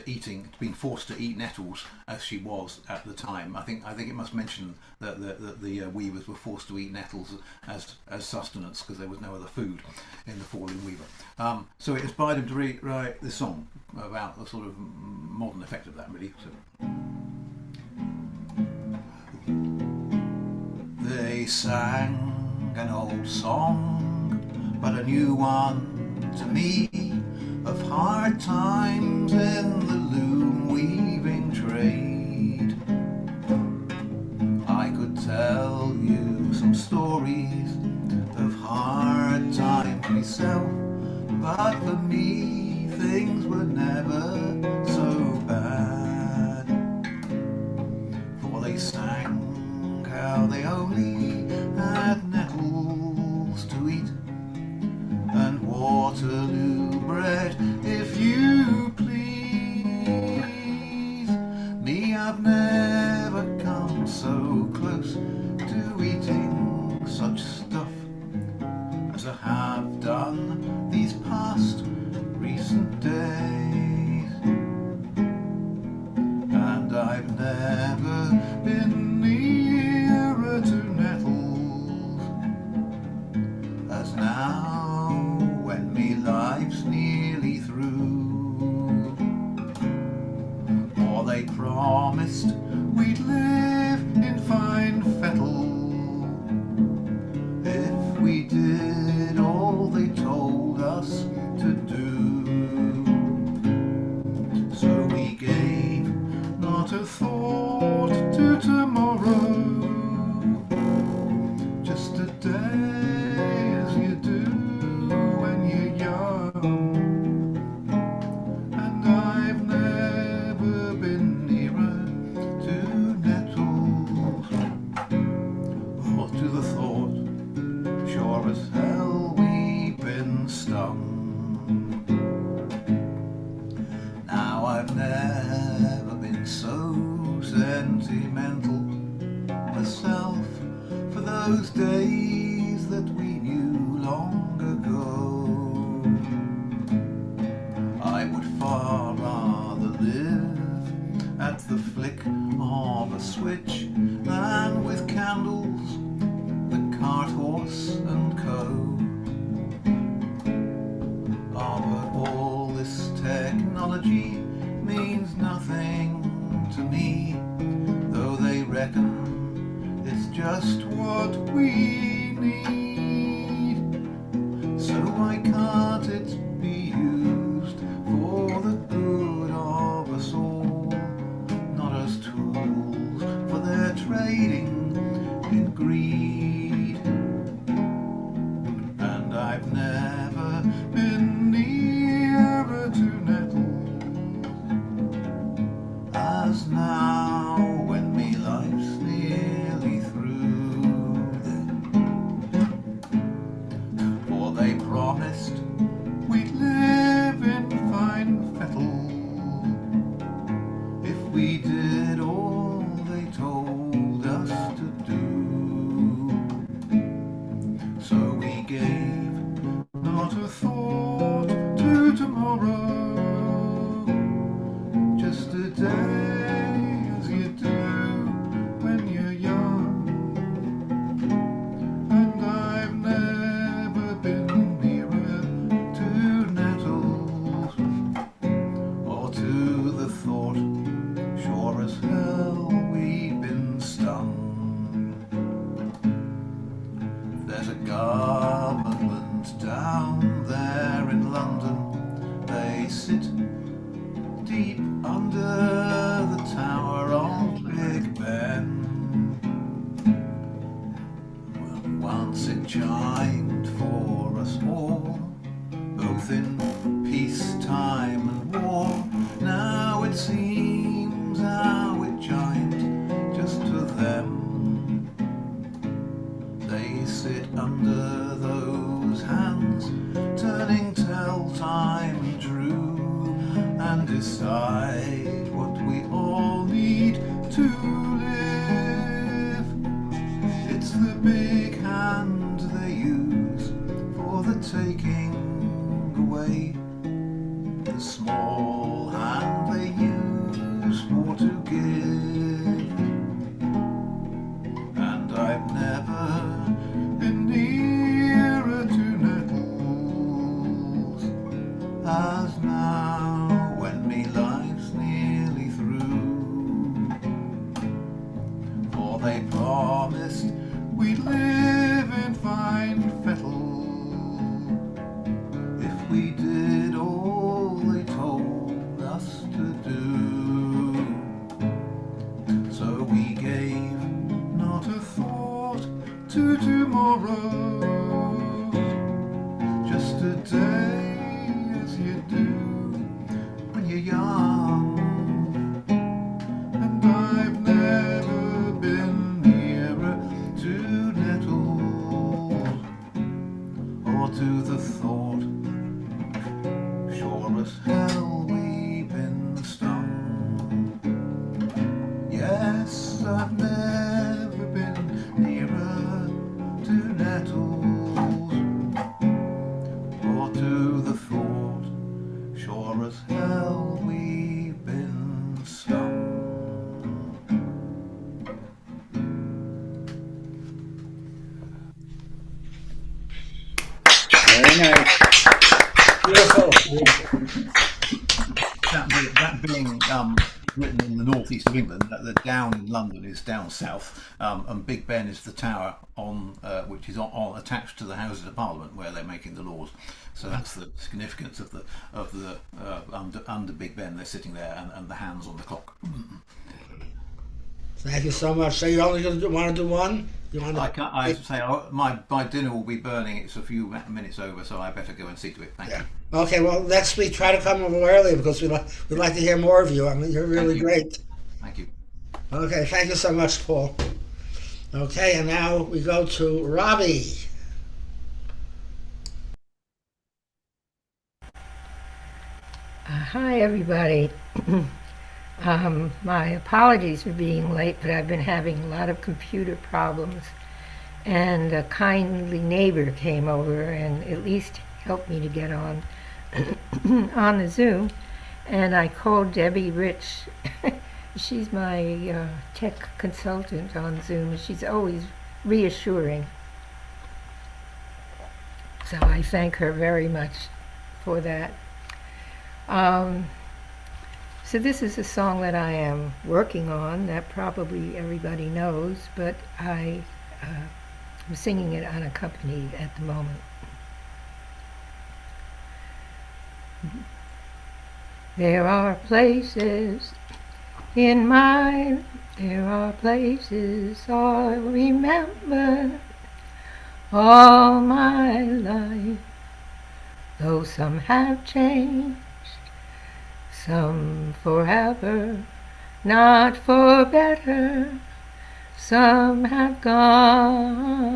being forced to eat nettles as she was at the time. I think it must mention that the weavers were forced to eat nettles as sustenance because there was no other food in the Four-Loom Weaver. So it inspired him to write this song about the sort of modern effect of that, really. So. They sang an old song, but a new one to me, of hard times in the loom weaving trade. I could tell you some stories of hard times myself, but for me things were never so bad. For they sang how they only had nettles to eat, and Waterloo bread, if you please. Me, I've never come so close to eating such stuff as I have done these past recent days. And I've never been nearer to nettles as now. told us to do. So we gave not a thought to tomorrow, just a day as you do when you're young. And I've never been nearer to nettles or to the thought, sure as hell we've been stung. Now I've never been so sentimental myself for those days that we knew long ago. I would far rather live at the flick of a switch than with candles, the cart horse and co. Oh, but all this technology means nothing to me, though they reckon it's just what we need. So why can't it be used for the good of us all, not as tools for their trading in greed? And I've never been nearer to nettles as now, when me life's nearly through them. For they promised we'd live in fine fettle if we did all they told us to do. So we gave not a thought to tomorrow, just a day as you do when you're young. And I've never been nearer to nettles or to the thought, sure as hell we've been stung. There's a government down there in London, they sit deep under the tower of Big Ben. Well, once it chimed for us all, both in peacetime and war. Now it seems how it chimed just to them. They sit under those hands, turning tell time and true, and decide what we all need to live. It's the big hand they use for the taking away, the small hand they use for to give. And I've never been nearer to nettles as now, when me life's nearly through. For they promised we'd live in fine fettle if we did all they told us to do. So we gave not a thought to tomorrow, just a day as you do when you're young. And I've never been nearer to nettles or to the thought, sure as hell we've been stung. Yes, I've never been nearer to nettles or to the thought, sure as hell we've been stung. Very nice. Beautiful. That being written in the northeast of England. The Down in London is down south, and Big Ben is the tower on which is on attached to the Houses of Parliament where they're making the laws. So that's the significance of the under Big Ben. They're sitting there, and the hands on the clock. Thank you so much. So you're only going to want to do one? You want to? I say my dinner will be burning. It's a few minutes over, so I better go and see to it. Thank you. Okay, well, next week try to come a little earlier because we'd like to hear more of you. I mean, you're really great. Thank you. Okay, thank you so much, Paul. Okay, and now we go to Robbie. Hi, everybody. My apologies for being late, but I've been having a lot of computer problems. And a kindly neighbor came over and at least helped me to get on on the Zoom. And I called Debbie Rich. She's my tech consultant on Zoom, and she's always reassuring. So I thank her very much for that. So this is a song that I am working on that probably everybody knows, but I'm singing it unaccompanied at the moment. There are places I'll remember all my life, though some have changed, some forever, not for better, some have gone,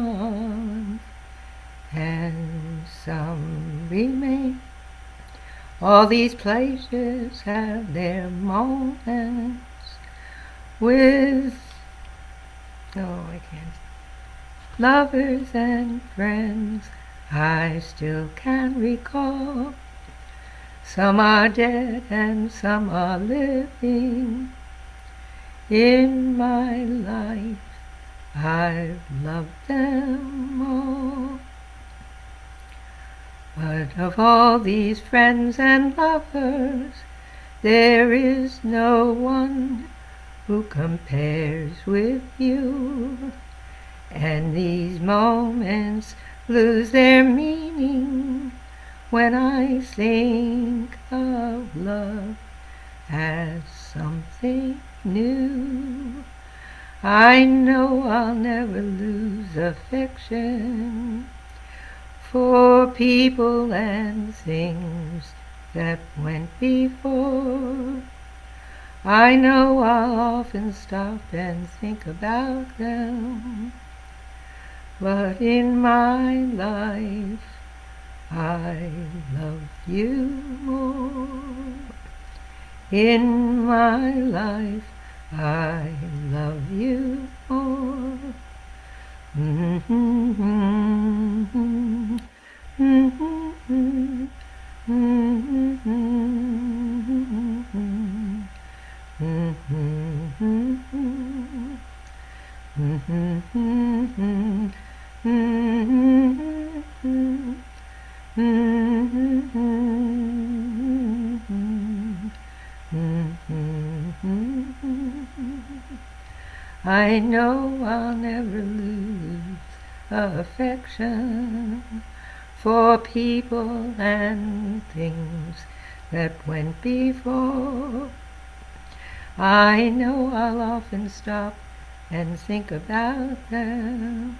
and some remain. All these places have their moments with, lovers and friends I still can recall. Some are dead and some are living. In my life I've loved them all. But of all these friends and lovers, there is no one who compares with you. And these moments lose their meaning when I think of love as something new. I know I'll never lose affection for people and things that went before. I know I'll often stop and think about them, but in my life I love you more. In my life I love you more. I know I'll never lose affection for people and things that went before. I know I'll often stop and think about them,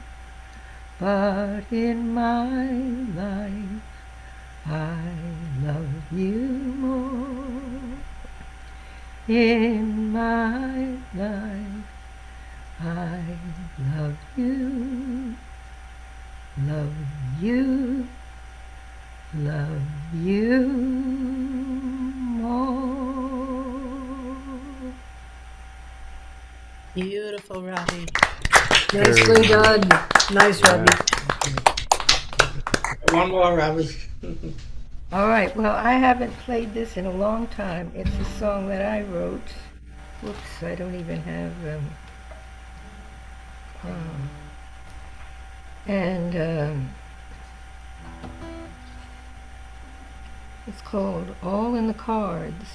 but in my life I love you more. In my life I love you, love you, love you more. Beautiful, Robbie. Nicely done. Nice, Robbie. One more, Robbie. All right, well, I haven't played this in a long time. It's a song that I wrote. Whoops, I don't even have... it's called All in the Cards.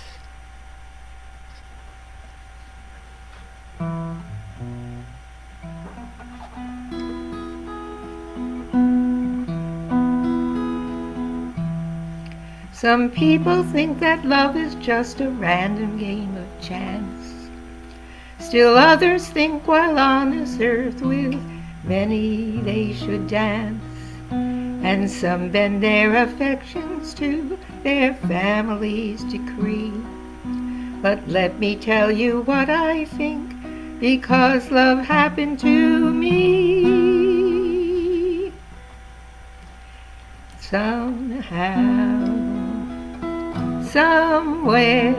Some people think that love is just a random game of chance. Still others think while on this earth with many they should dance. And some bend their affections to their family's decree. But let me tell you what I think, because love happened to me. Somehow, somewhere,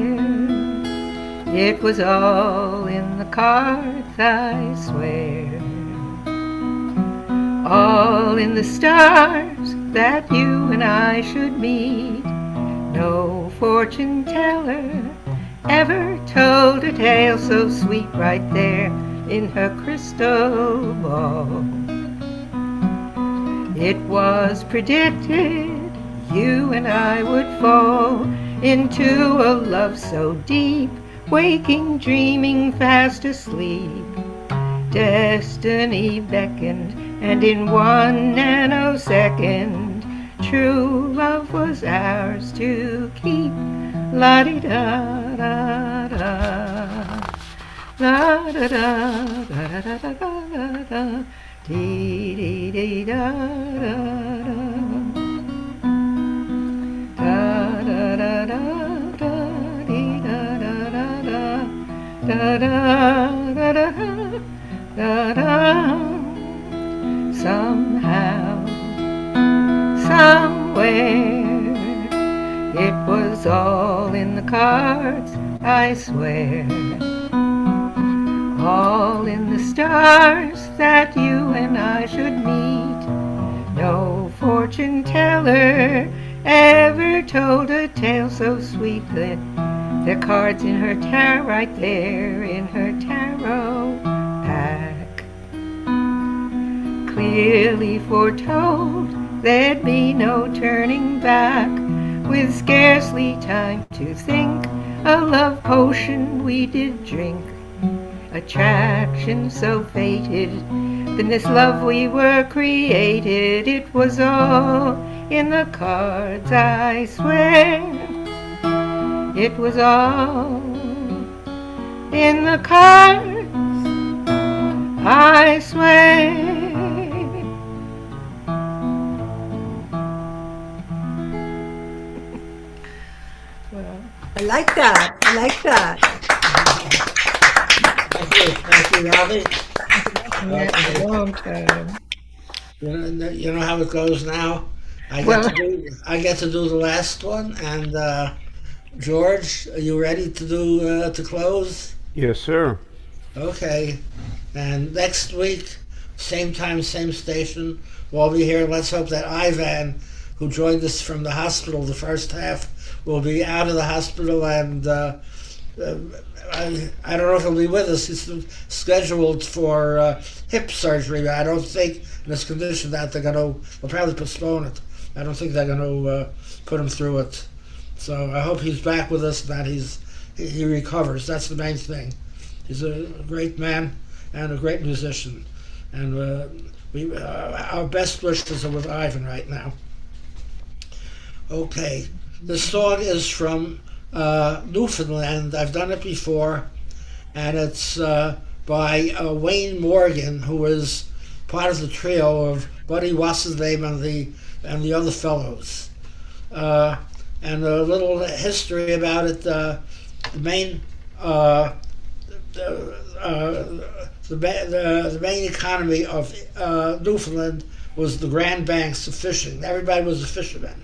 it was all in the cards, I swear. All in the stars that you and I should meet. No fortune teller ever told a tale so sweet right there in her crystal ball. It was predicted you and I would fall into a love so deep, waking, dreaming, fast asleep. Destiny beckoned, and in 1 nanosecond, true love was ours to keep. La-di-da-da-da, la-da-da-da-da-da-da-da, dee-dee-dee-da-da-da, da-da-da-da-da-dee-da-da-da-da, da-da-da-da-da. Somehow, somewhere, it was all in the cards, I swear. All in the stars that you and I should meet. No fortune teller ever told a tale so sweet that the cards in her tarot, right there in her tarot pack, clearly foretold there'd be no turning back. With scarcely time to think, a love potion we did drink. Attraction so fated, in this love we were created. It was all in the cards, I swear. It was all in the cards, I swear. Well, I like that. I like that. Thank you, Robbie. A long time. You know how it goes now. I get to do the last one, and George, are you ready to do to close? Yes, sir. Okay. And next week, same time, same station, we'll be here. Let's hope that Ivan, who joined us from the hospital the first half, will be out of the hospital, and I don't know if he'll be with us. He's scheduled for hip surgery, but I don't think in this condition that they'll probably postpone it. I don't think they're going to put him through it. So I hope he's back with us, that he recovers. That's the main thing. He's a great man and a great musician. And our best wishes are with Ivan right now. Okay. The song is from Newfoundland. I've done it before, and it's by Wayne Morgan, who was part of the trio of Buddy Wasserdaim and the other fellows. And a little history about it. The main economy of Newfoundland was the Grand Banks of fishing. Everybody was a fisherman.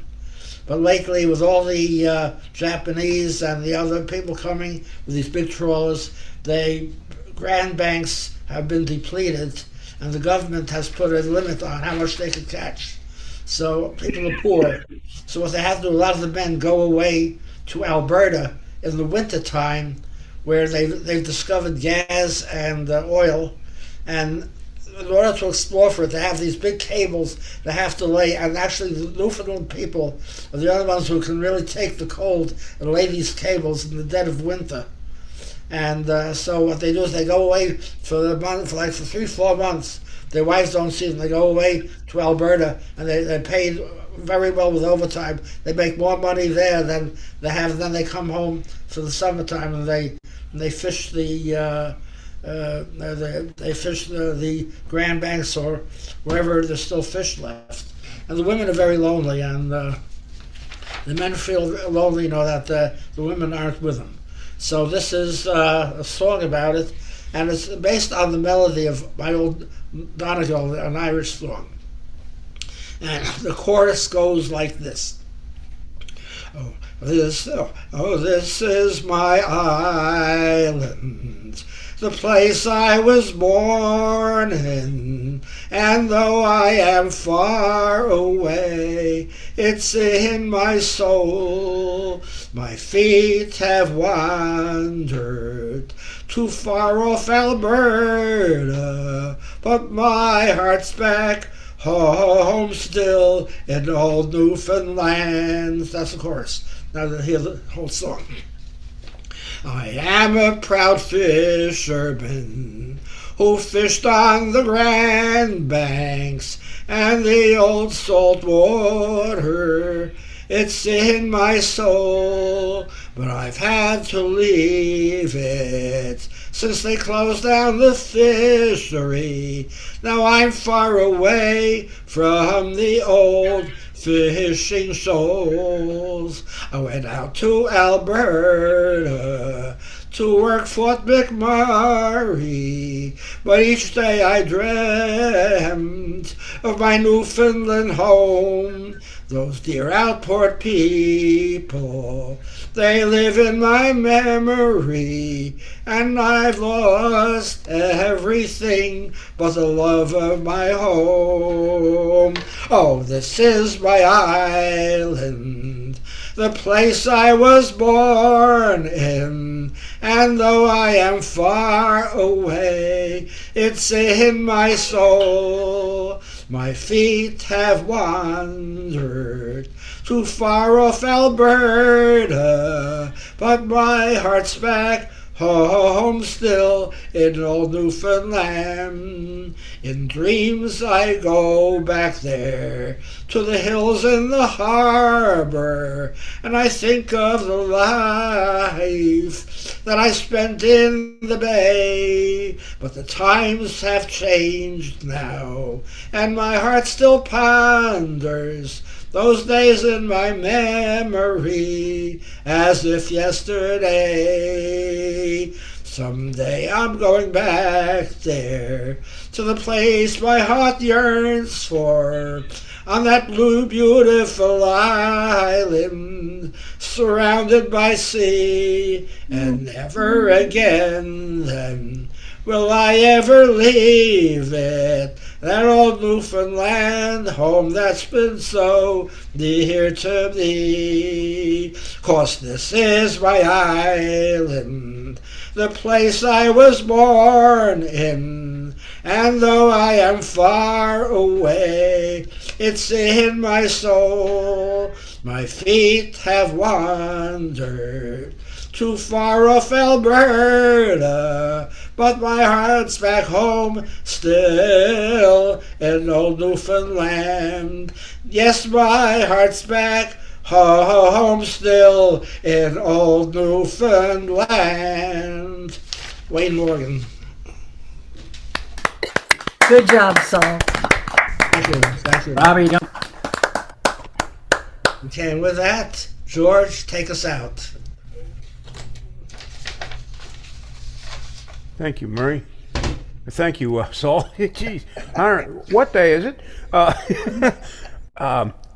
But lately, with all the Japanese and the other people coming with these big trawlers, the Grand Banks have been depleted, and the government has put a limit on how much they can catch. So people are poor. So what they have to do, a lot of the men go away to Alberta in the wintertime, where they've discovered gas and oil, and in order to explore for it, they have these big cables they have to lay, and actually the Newfoundland people are the only ones who can really take the cold and lay these cables in the dead of winter. And so what they do is they go away for 3-4 months. Their wives don't see them. They go away to Alberta, and they're paid very well with overtime. They make more money there than they have. Then they come home for the summertime and they fish they fish the Grand Banks or wherever there's still fish left. And the women are very lonely, and the men feel lonely, that the women aren't with them. So this is a song about it, and it's based on the melody of my old Donegal, an Irish song. And the chorus goes like this. This is my island, the place I was born in, and though I am far away, it's in my soul. My feet have wandered too far off Alberta, but my heart's back home still in old Newfoundland. That's the chorus. Now hear the whole song. I am a proud fisherman who fished on the Grand Banks and the old salt water. It's in my soul, but I've had to leave it since they closed down the fishery. Now I'm far away from the old fishing shoals. I went out to Alberta to work Fort McMurray, but each day I dreamt of my Newfoundland home. Those dear Outport people, they live in my memory, and I've lost everything but the love of my home. Oh, this is my island, the place I was born in, and though I am far away, it's in my soul. My feet have wandered too far off Alberta, but my heart's back home still in old Newfoundland. In dreams I go back there to the hills and the harbor, and I think of the life that I spent in the bay. But the times have changed now, and my heart still ponders those days in my memory as if yesterday. Someday I'm going back there to the place my heart yearns for, on that blue, beautiful island, surrounded by sea, and never again then will I ever leave it, that old Newfoundland home that's been so dear to me. 'Cause this is my island, the place I was born in, and though I am far away, it's in my soul. My feet have wandered too far off Alberta, but my heart's back home still in old Newfoundland. Yes, my heart's back home still in old Newfoundland. Wayne Morgan. Good job, Saul. Thank you. Robbie, don't. Okay, and with that, George, take us out. Thank you, Murray. Thank you, Saul. Jeez, what day is it?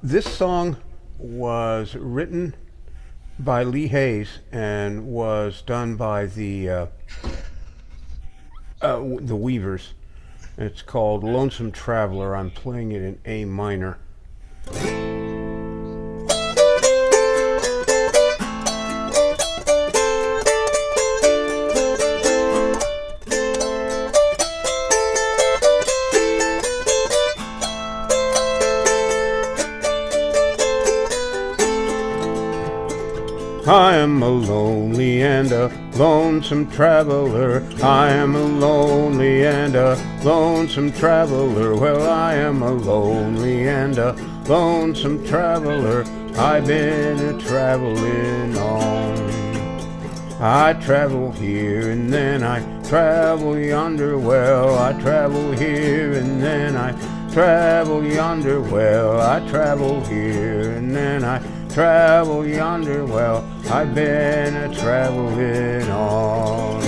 This song was written by Lee Hayes and was done by the Weavers. It's called "Lonesome Traveler." I'm playing it in A minor. I am a lonely and a lonesome traveler. I am a lonely and a lonesome traveler. Well, I am a lonely and a lonesome traveler, I've been a traveling on. I travel here and then I travel yonder, well, I travel here and then I travel yonder, well, I travel here and then I travel yonder, well, I've been a traveling on.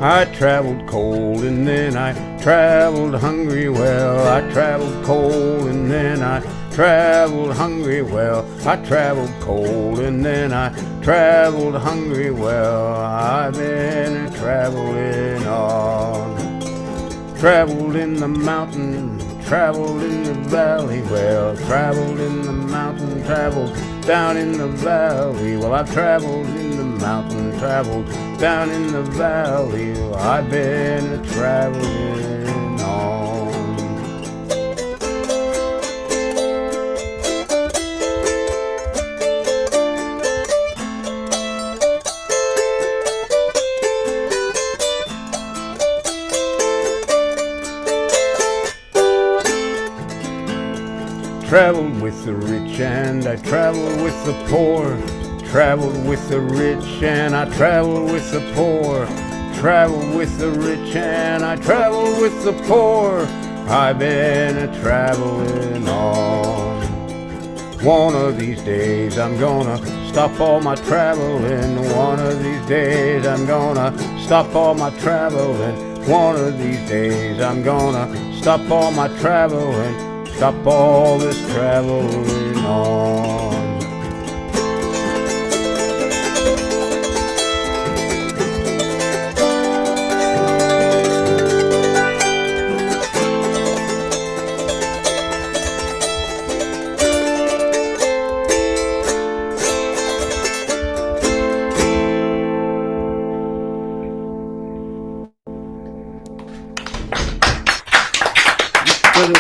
I traveled cold and then I traveled hungry, well, I traveled cold and then I traveled hungry, well, I traveled cold and then I traveled hungry, well, I've been traveling on. Traveled in the mountain, traveled in the valley, well, traveled in the mountain, traveled down in the valley, well, I've traveled in the mountain, traveled down in the valley, well, I've been a traveling on. Traveled with the rich and I traveled with the poor. Traveled with the rich and I traveled with the poor. Traveled with the rich and I traveled with the poor. I've been a traveling on. One of these days I'm gonna stop all my traveling. One of these days I'm gonna stop all my traveling. One of these days I'm gonna stop all my traveling. Stop all this traveling on.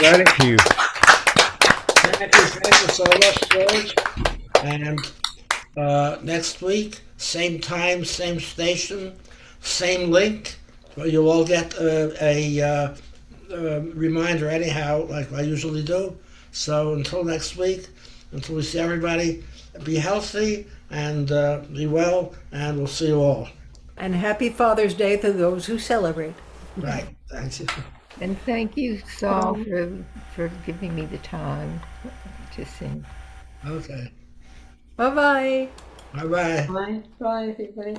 Thank you. Thank you so much, George. And next week, same time, same station, same link. Well, you'll all get a reminder anyhow, like I usually do. So until next week, until we see everybody, be healthy and be well, and we'll see you all. And happy Father's Day to those who celebrate. Right. Thanks. And thank you, Saul, for giving me the time to sing. Okay. Bye-bye. Bye-bye. Bye. Bye, everybody.